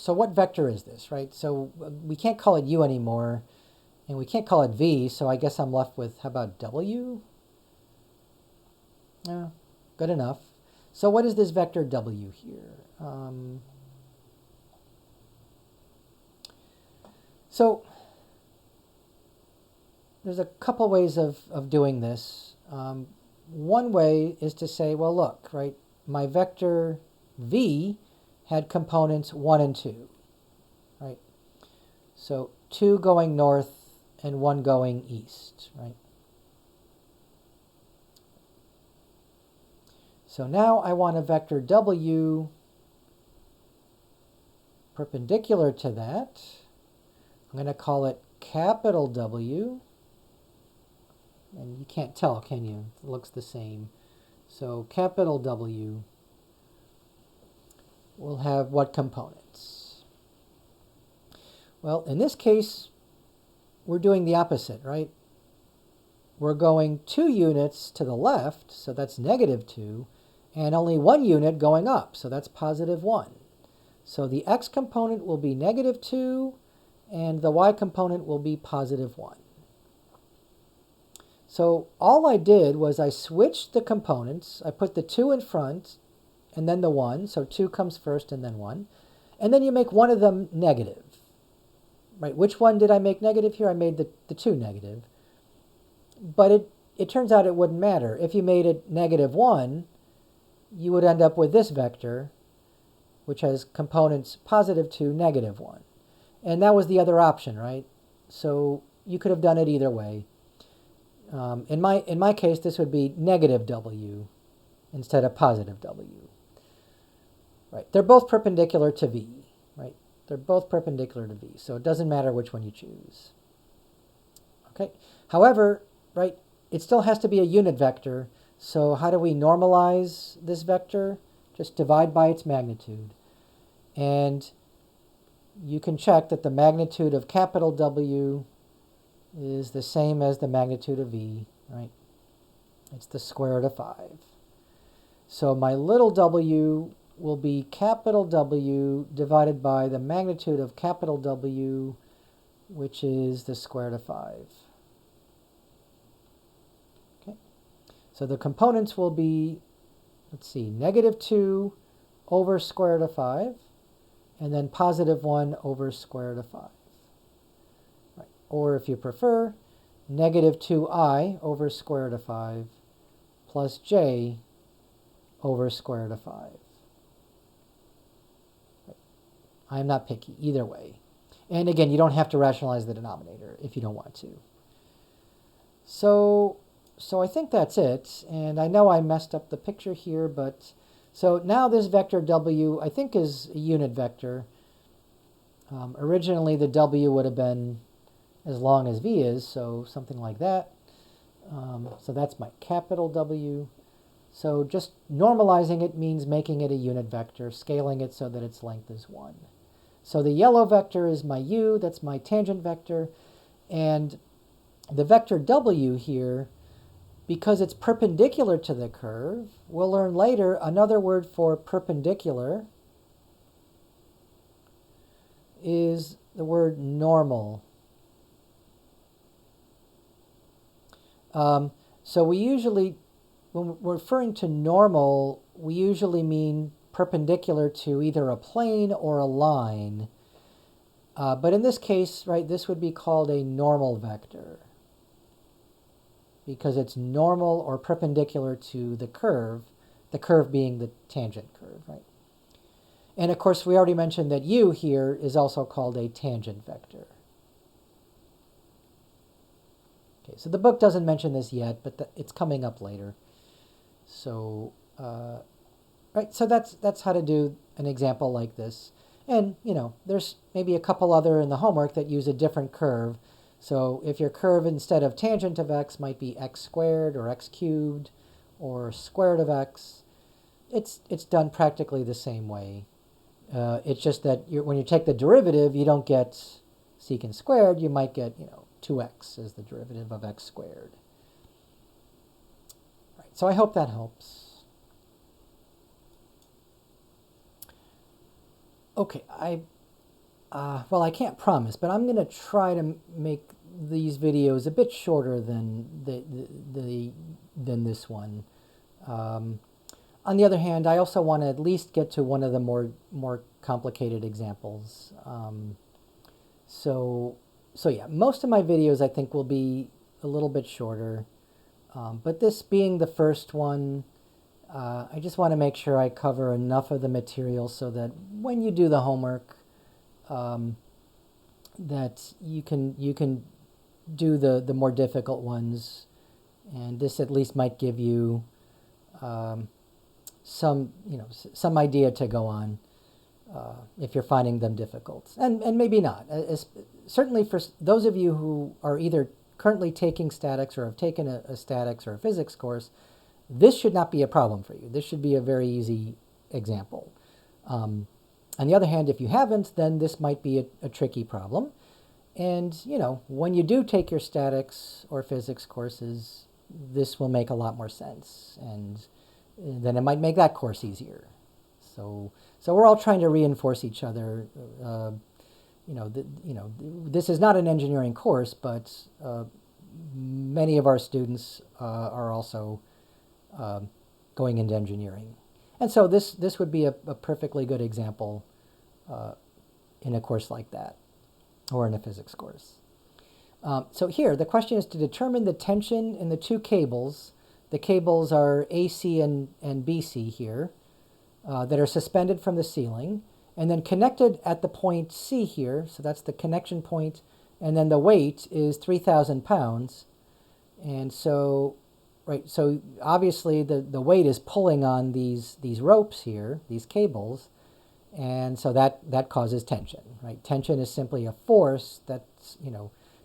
what vector is this, right? So we can't call it u anymore, and we can't call it v, so I guess I'm left with, how about w? Good enough. So what is this vector w here? So there's a couple ways of doing this. One way is to say, well, look, right, my vector v had components 1 and 2, right? So 2 going north and 1 going east, right? So now I want a vector w perpendicular to that. I'm going to call it capital W. And you can't tell, can you? It looks the same. So capital W will have what components? Well, in this case, we're doing the opposite, right? We're going 2 units to the left, so that's -2, and only 1 unit going up, so that's +1. So the x component will be -2, and the y component will be +1. So all I did was I switched the components. I put the 2 in front and then the 1. So 2 comes first and then 1. And then you make one of them negative. Right? Which one did I make negative here? I made the 2 negative. But it turns out it wouldn't matter. If you made it -1, you would end up with this vector, which has components +2, -1. And that was the other option, right? So you could have done it either way. In my case, this would be -w instead of +w. Right? They're both perpendicular to v. Right? They're both perpendicular to v, so it doesn't matter which one you choose. Okay. However, right, it still has to be a unit vector. So how do we normalize this vector? Just divide by its magnitude, and you can check that the magnitude of capital W is the same as the magnitude of v, right? It's the square root of 5. So my little w will be capital W divided by the magnitude of capital W, which is the square root of 5. Okay. So the components will be, let's see, -2 over square root of 5, and then +1 over square root of 5. Or if you prefer, -2i over square root of 5 plus j over square root of 5. I'm not picky either way. And again, you don't have to rationalize the denominator if you don't want to. So I think that's it. And I know I messed up the picture here, but so now this vector w, I think, is a unit vector. Originally, the w would have been as long as v is, so something like that. So that's my capital W. So just normalizing it means making it a unit vector, scaling it so that its length is 1. So the yellow vector is my u, that's my tangent vector, and the vector w here, because it's perpendicular to the curve, we'll learn later another word for perpendicular is the word normal. So we usually, when we're referring to normal, we usually mean perpendicular to either a plane or a line. But in this case, right, this would be called a normal vector because it's normal or perpendicular to the curve being the tangent curve, right? And of course, we already mentioned that u here is also called a tangent vector. Okay, so the book doesn't mention this yet, but it's coming up later. So, right, so that's how to do an example like this. And, you know, there's maybe a couple other in the homework that use a different curve. So if your curve instead of tangent of x might be x squared or x cubed or square root of x, it's done practically the same way. It's just that when you take the derivative, you don't get secant squared. You might get, 2x as the derivative of x squared. Right. So I hope that helps. Okay, well, I can't promise, but I'm going to try to make these videos a bit shorter than than this one. On the other hand, I also want to at least get to one of the more complicated examples. So yeah, most of my videos I think will be a little bit shorter, but this being the first one, I just want to make sure I cover enough of the material so that when you do the homework, that you can do the more difficult ones, and this at least might give you some idea to go on if you're finding them difficult, and maybe not. Certainly for those of you who are either currently taking statics or have taken a statics or a physics course, this should not be a problem for you. This should be a very easy example. On the other hand, if you haven't, then this might be a tricky problem. And, when you do take your statics or physics courses, this will make a lot more sense. And then it might make that course easier. So we're all trying to reinforce each other. This is not an engineering course, but many of our students are also going into engineering. And so this would be a perfectly good example in a course like that, or in a physics course. So here, the question is to determine the tension in the two cables. The cables are AC and BC here, that are suspended from the ceiling, and then connected at the point C here, so that's the connection point, and then the weight is 3,000 pounds. And so, right, so obviously the weight is pulling on these ropes here, these cables, and so that causes tension, right? Tension is simply a force that's,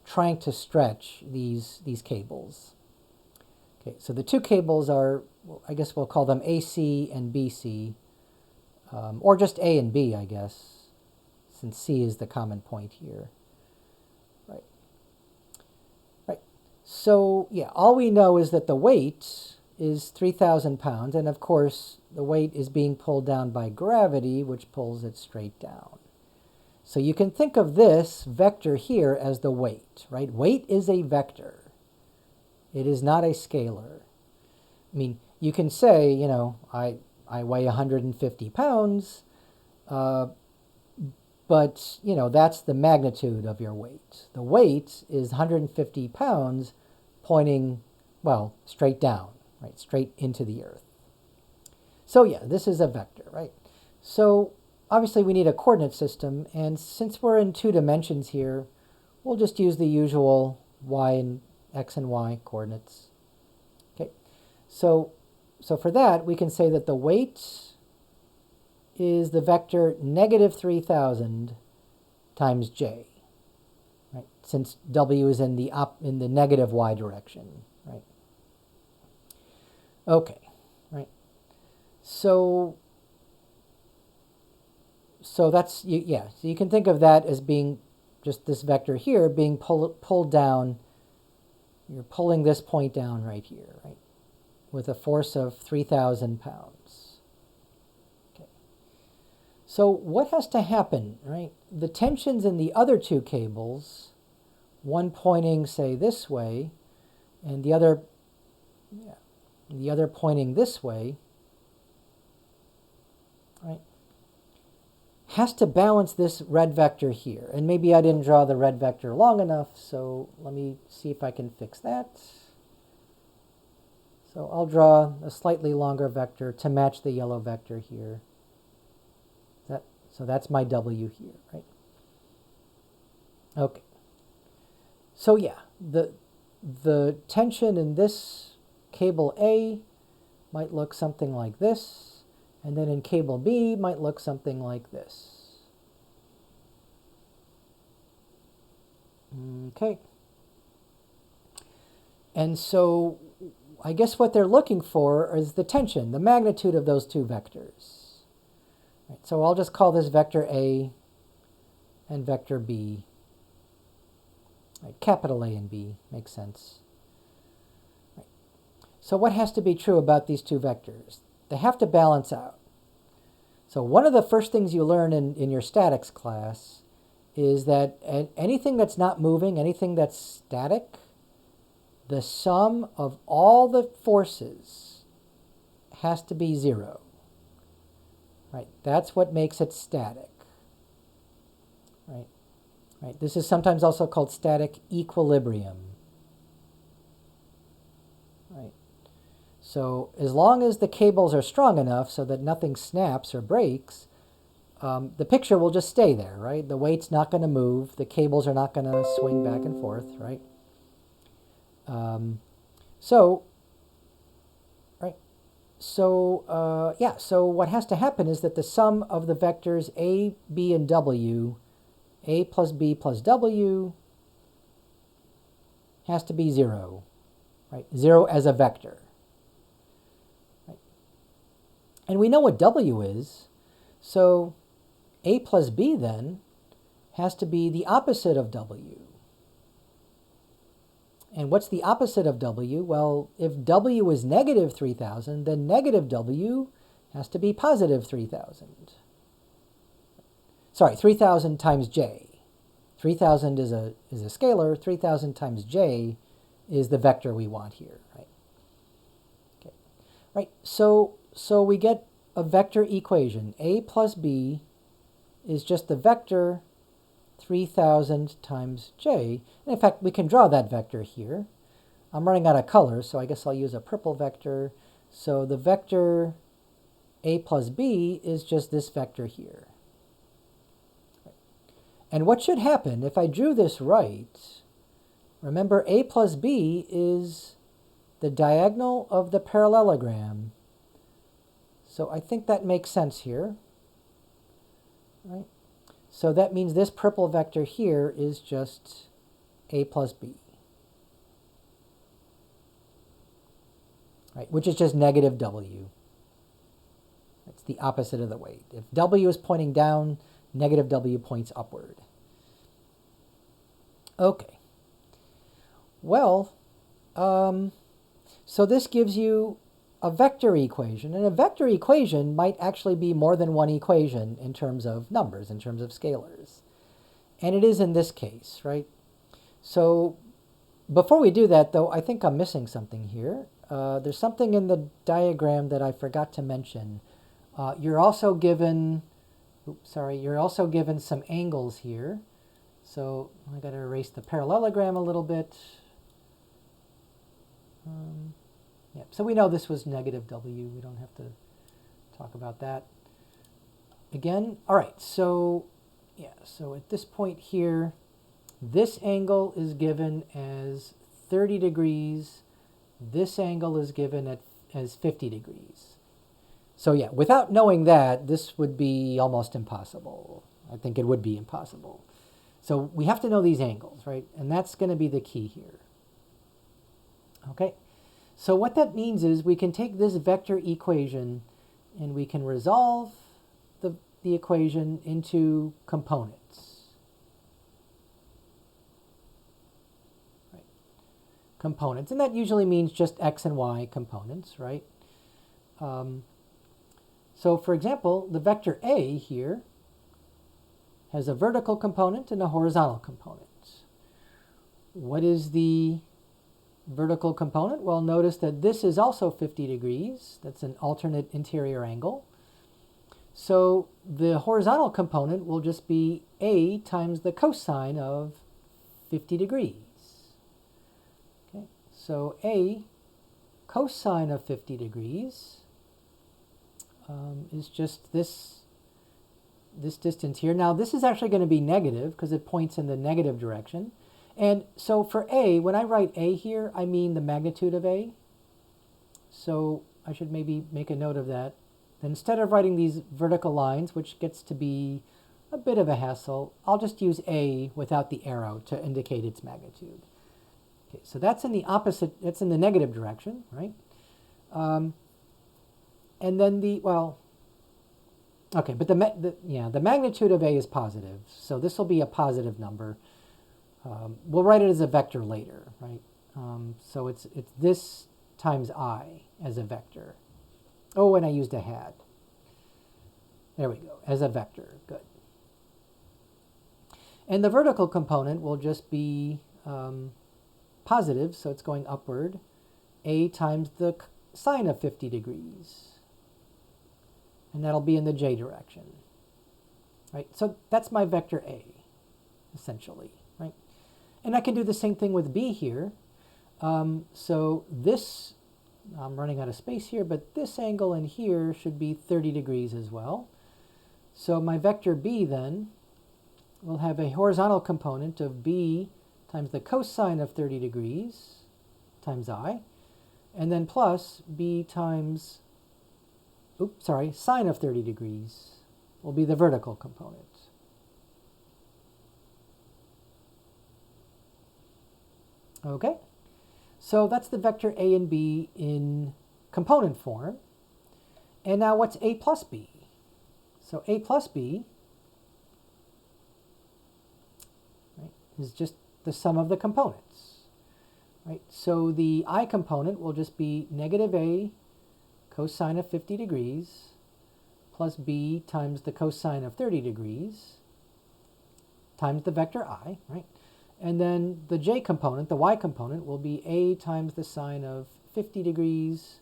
trying to stretch these cables. Okay, so the two cables are, I guess we'll call them AC and BC, or just A and B, I guess, since C is the common point here. Right. Right. So, yeah, all we know is that the weight is 3,000 pounds, and of course, the weight is being pulled down by gravity, which pulls it straight down. So you can think of this vector here as the weight, right? Weight is a vector. It is not a scalar. I mean, you can say, I weigh 150 pounds, but, that's the magnitude of your weight. The weight is 150 pounds pointing, well, straight down, right? Straight into the earth. So yeah, this is a vector, right? So obviously we need a coordinate system, and since we're in 2 dimensions here, we'll just use the usual x and y coordinates. Okay, so for that, we can say that the weight is the vector negative 3,000 times j, right? Since w is in the negative y direction, right? Okay, right. So that's, yeah, so you can think of that as being just this vector here being pulled down. You're pulling this point down right here, right, with a force of 3,000 pounds. Okay. So what has to happen, right? The tensions in the other two cables, one pointing, say, this way, and the other pointing this way, right, has to balance this red vector here. And maybe I didn't draw the red vector long enough, so let me see if I can fix that. So I'll draw a slightly longer vector to match the yellow vector here. So that's my W here, right? Okay. So yeah, the tension in this cable A might look something like this. And then in cable B might look something like this. Okay. And so I guess what they're looking for is the tension, the magnitude of those two vectors. Right, so I'll just call this vector A and vector B. Right, capital A and B makes sense. Right. So what has to be true about these two vectors? They have to balance out. So one of the first things you learn in your statics class is that anything that's not moving, anything that's static, the sum of all the forces has to be 0. Right? That's what makes it static. Right? Right? This is sometimes also called static equilibrium. Right? So as long as the cables are strong enough so that nothing snaps or breaks, the picture will just stay there, right? The weight's not going to move. The cables are not going to swing back and forth, right? So what has to happen is that the sum of the vectors A, B, and W, A plus B plus W, has to be 0, right? 0 as a vector. Right? And we know what W is, so A plus B then has to be the opposite of W. And what's the opposite of W? Well, if W is negative 3,000, then negative W has to be positive 3,000. Sorry, 3,000 times J. 3,000 is a scalar. 3,000 times J is the vector we want here, right? Okay. Right. So we get a vector equation. A plus B is just the vector 3,000 times J. And in fact, we can draw that vector here. I'm running out of colors, so I guess I'll use a purple vector. So the vector A plus B is just this vector here. And what should happen if I drew this right? Remember, A plus B is the diagonal of the parallelogram. So I think that makes sense here. Right? So that means this purple vector here is just A plus B. Right, which is just negative W. That's the opposite of the weight. If W is pointing down, negative W points upward. Okay. Well, so this gives you a vector equation. And a vector equation might actually be more than one equation in terms of numbers, in terms of scalars. And it is in this case, right? So before we do that, though, I think I'm missing something here. There's something in the diagram that I forgot to mention. You're also given some angles here. So I got to erase the parallelogram a little bit. Yeah, so we know this was negative W. We don't have to talk about that again. All right, so yeah, so at this point here, this angle is given as 30 degrees. This angle is given as 50 degrees. So yeah, without knowing that, this would be almost impossible. I think it would be impossible. So we have to know these angles, right? And that's going to be the key here. Okay. So what that means is we can take this vector equation and we can resolve the equation into components. Right. Components. And that usually means just x and y components, right? So for example, the vector A here has a vertical component and a horizontal component. What is the vertical component? Well, notice that this is also 50 degrees. That's an alternate interior angle. So the horizontal component will just be A times the cosine of 50 degrees. Okay, so A cosine of 50 degrees is just this distance here. Now this is actually going to be negative because it points in the negative direction. And so for A, when I write A here, I mean the magnitude of A. So I should maybe make a note of that. Then instead of writing these vertical lines, which gets to be a bit of a hassle, I'll just use A without the arrow to indicate its magnitude. Okay, so that's in the opposite, that's in the negative direction, right? And then Okay, but the magnitude of A is positive, so this will be a positive number. We'll write it as a vector later, right? So it's this times I as a vector. Oh, and I used a hat. There we go, as a vector. Good. And the vertical component will just be positive, so it's going upward. A times the sine of 50 degrees. And that'll be in the j direction. Right? So that's my vector A, essentially. Right? And I can do the same thing with B here. So this, I'm running out of space here, but this angle in here should be 30 degrees as well. So my vector B then will have a horizontal component of B times the cosine of 30 degrees times I, and then plus B times, sine of 30 degrees will be the vertical component. Okay, so that's the vector A and B in component form. And now what's A plus B? So A plus B, right, is just the sum of the components. Right? So the I component will just be negative A cosine of 50 degrees plus B times the cosine of 30 degrees times the vector I, right? And then the J component, the Y component, will be A times the sine of 50 degrees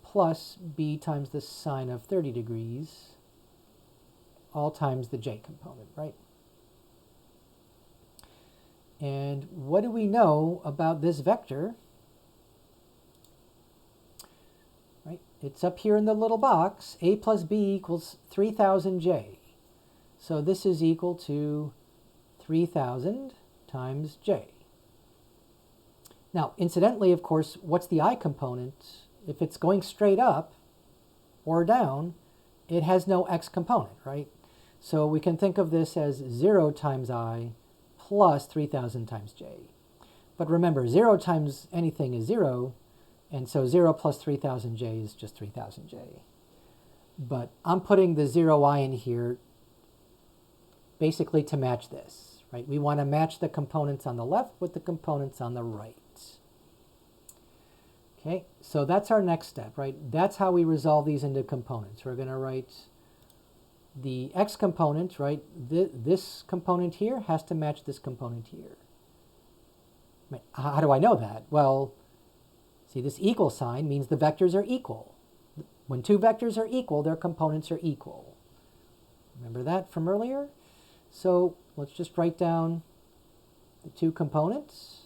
plus B times the sine of 30 degrees, all times the J component, right? And what do we know about this vector? Right? It's up here in the little box. A plus B equals 3000J. So this is equal to 3000 times J. Now, incidentally, of course, what's the I component? If it's going straight up or down, it has no X component, right? So we can think of this as 0 times I plus 3000 times J. But remember, 0 times anything is 0, and so 0 plus 3000J is just 3000J. But I'm putting the 0I in here basically to match this, right? We want to match the components on the left with the components on the right. Okay, so that's our next step, right? That's how we resolve these into components. We're going to write the X component, right? This component here has to match this component here. How do I know that? Well, see, this equal sign means the vectors are equal. When two vectors are equal, their components are equal. Remember that from earlier? So let's just write down the two components.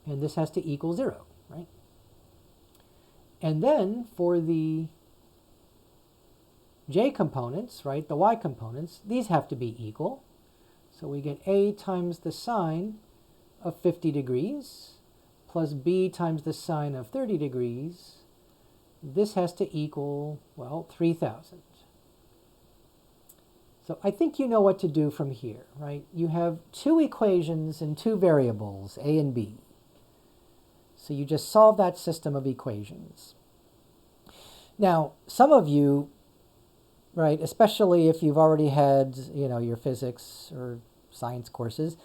And this has to equal 0, right? And then for the J components, right, the Y components, these have to be equal. So we get A times the sine of 50 degrees plus B times the sine of 30 degrees. This has to equal, well, 3000. So I think you know what to do from here, right? You have two equations and two variables, A and B. So you just solve that system of equations. Now, some of you, right, especially if you've already had, your physics or science courses,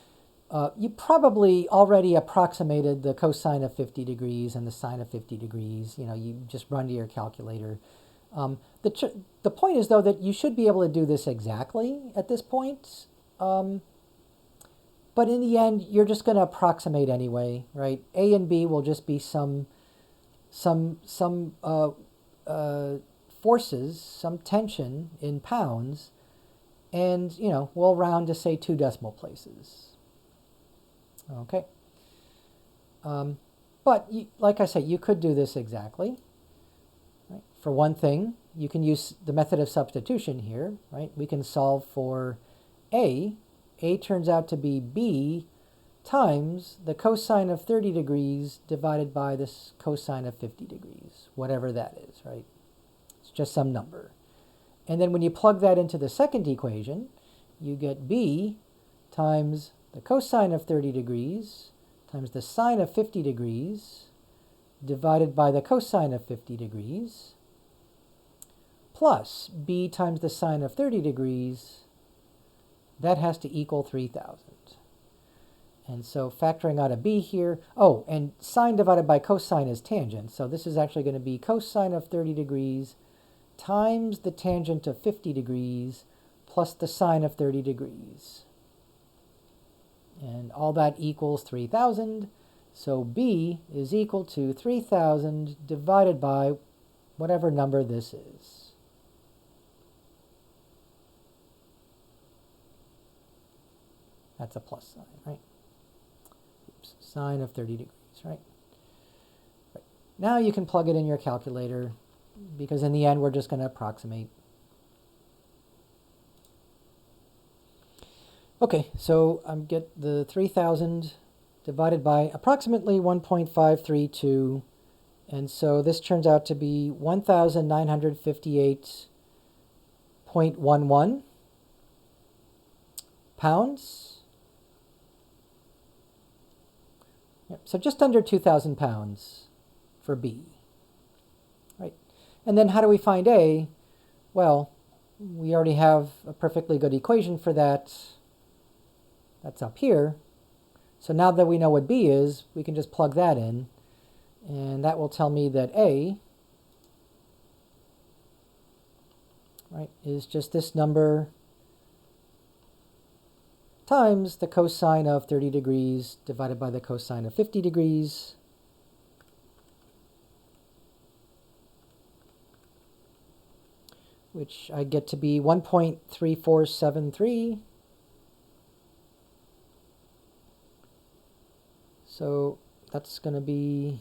you probably already approximated the cosine of 50 degrees and the sine of 50 degrees. You just run to your calculator. The point is, though, that you should be able to do this exactly at this point. But in the end, you're just going to approximate anyway, right? A and B will just be some forces, some tension in pounds, and, we'll round to, say, 2 decimal places. Okay. But, like I said, you could do this exactly. Right? For one thing, you can use the method of substitution here, right? We can solve for A. A turns out to be B times the cosine of 30 degrees divided by this cosine of 50 degrees, whatever that is, right? It's just some number. And then when you plug that into the second equation, you get B times the cosine of 30 degrees times the sine of 50 degrees divided by the cosine of 50 degrees plus b times the sine of 30 degrees, that has to equal 3,000. And so factoring out a b here, oh, and sine divided by cosine is tangent, so this is actually going to be cosine of 30 degrees times the tangent of 50 degrees plus the sine of 30 degrees. And all that equals 3,000. So b is equal to 3,000 divided by whatever number this is. That's a plus sign, right? Oops, sine of 30 degrees, right? Now you can plug it in your calculator, because in the end we're just going to approximate. Okay, so I get the 3,000 divided by approximately 1.532, and so this turns out to be 1,958.11 pounds. Yep, so just under 2,000 pounds for B. Right? And then how do we find A? Well, we already have a perfectly good equation for that. That's up here. So now that we know what B is, we can just plug that in. And that will tell me that A, right, is just this number times the cosine of 30 degrees divided by the cosine of 50 degrees. Which I get to be 1.3473. So that's going to be,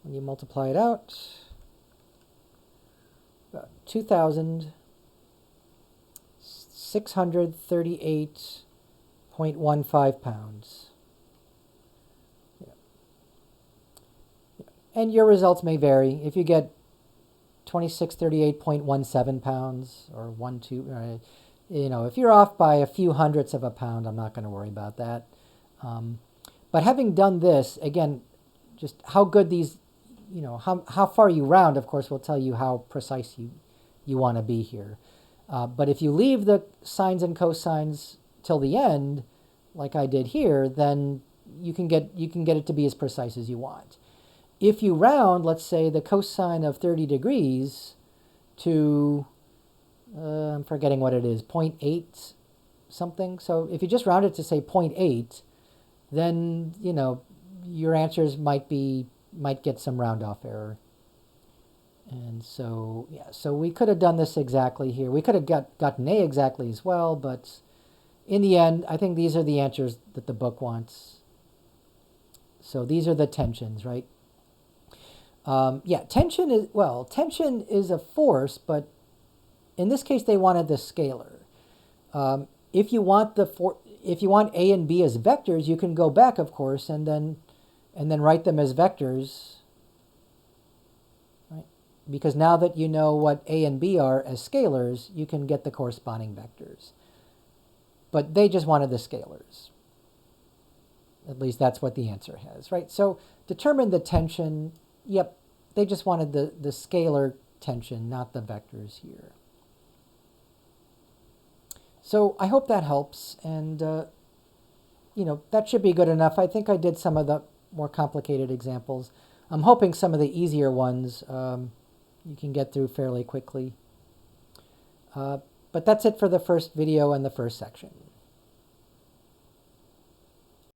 when you multiply it out, about 2,638.15 pounds. Yeah. Yeah. And your results may vary. If you get 2638.17 pounds or 12, you know, if you're off by a few hundredths of a pound, I'm not going to worry about that. But having done this, again, just how good these, you know, how far you round, of course, will tell you how precise you want to be here. But if you leave the sines and cosines till the end, like I did here, then you can get it to be as precise as you want. If you round, let's say, the cosine of 30 degrees to, I'm forgetting what it is, 0.8 something. So if you just round it to, say, 0.8, then, you know, your answers might get some round-off error. And so, yeah, so we could have done this exactly here. We could have gotten A exactly as well, but in the end, I think these are the answers that the book wants. So these are the tensions, right? Yeah, tension is a force, but in this case, they wanted the scalar. If you want A and B as vectors, you can go back, of course, and then write them as vectors, right? Because now that you know what A and B are as scalars, you can get the corresponding vectors. But they just wanted the scalars. At least that's what the answer has, right? So determine the tension. Yep, they just wanted the scalar tension, not the vectors here. So I hope that helps, and you know, that should be good enough. I think I did some of the more complicated examples. I'm hoping some of the easier ones you can get through fairly quickly. But that's it for the first video and the first section.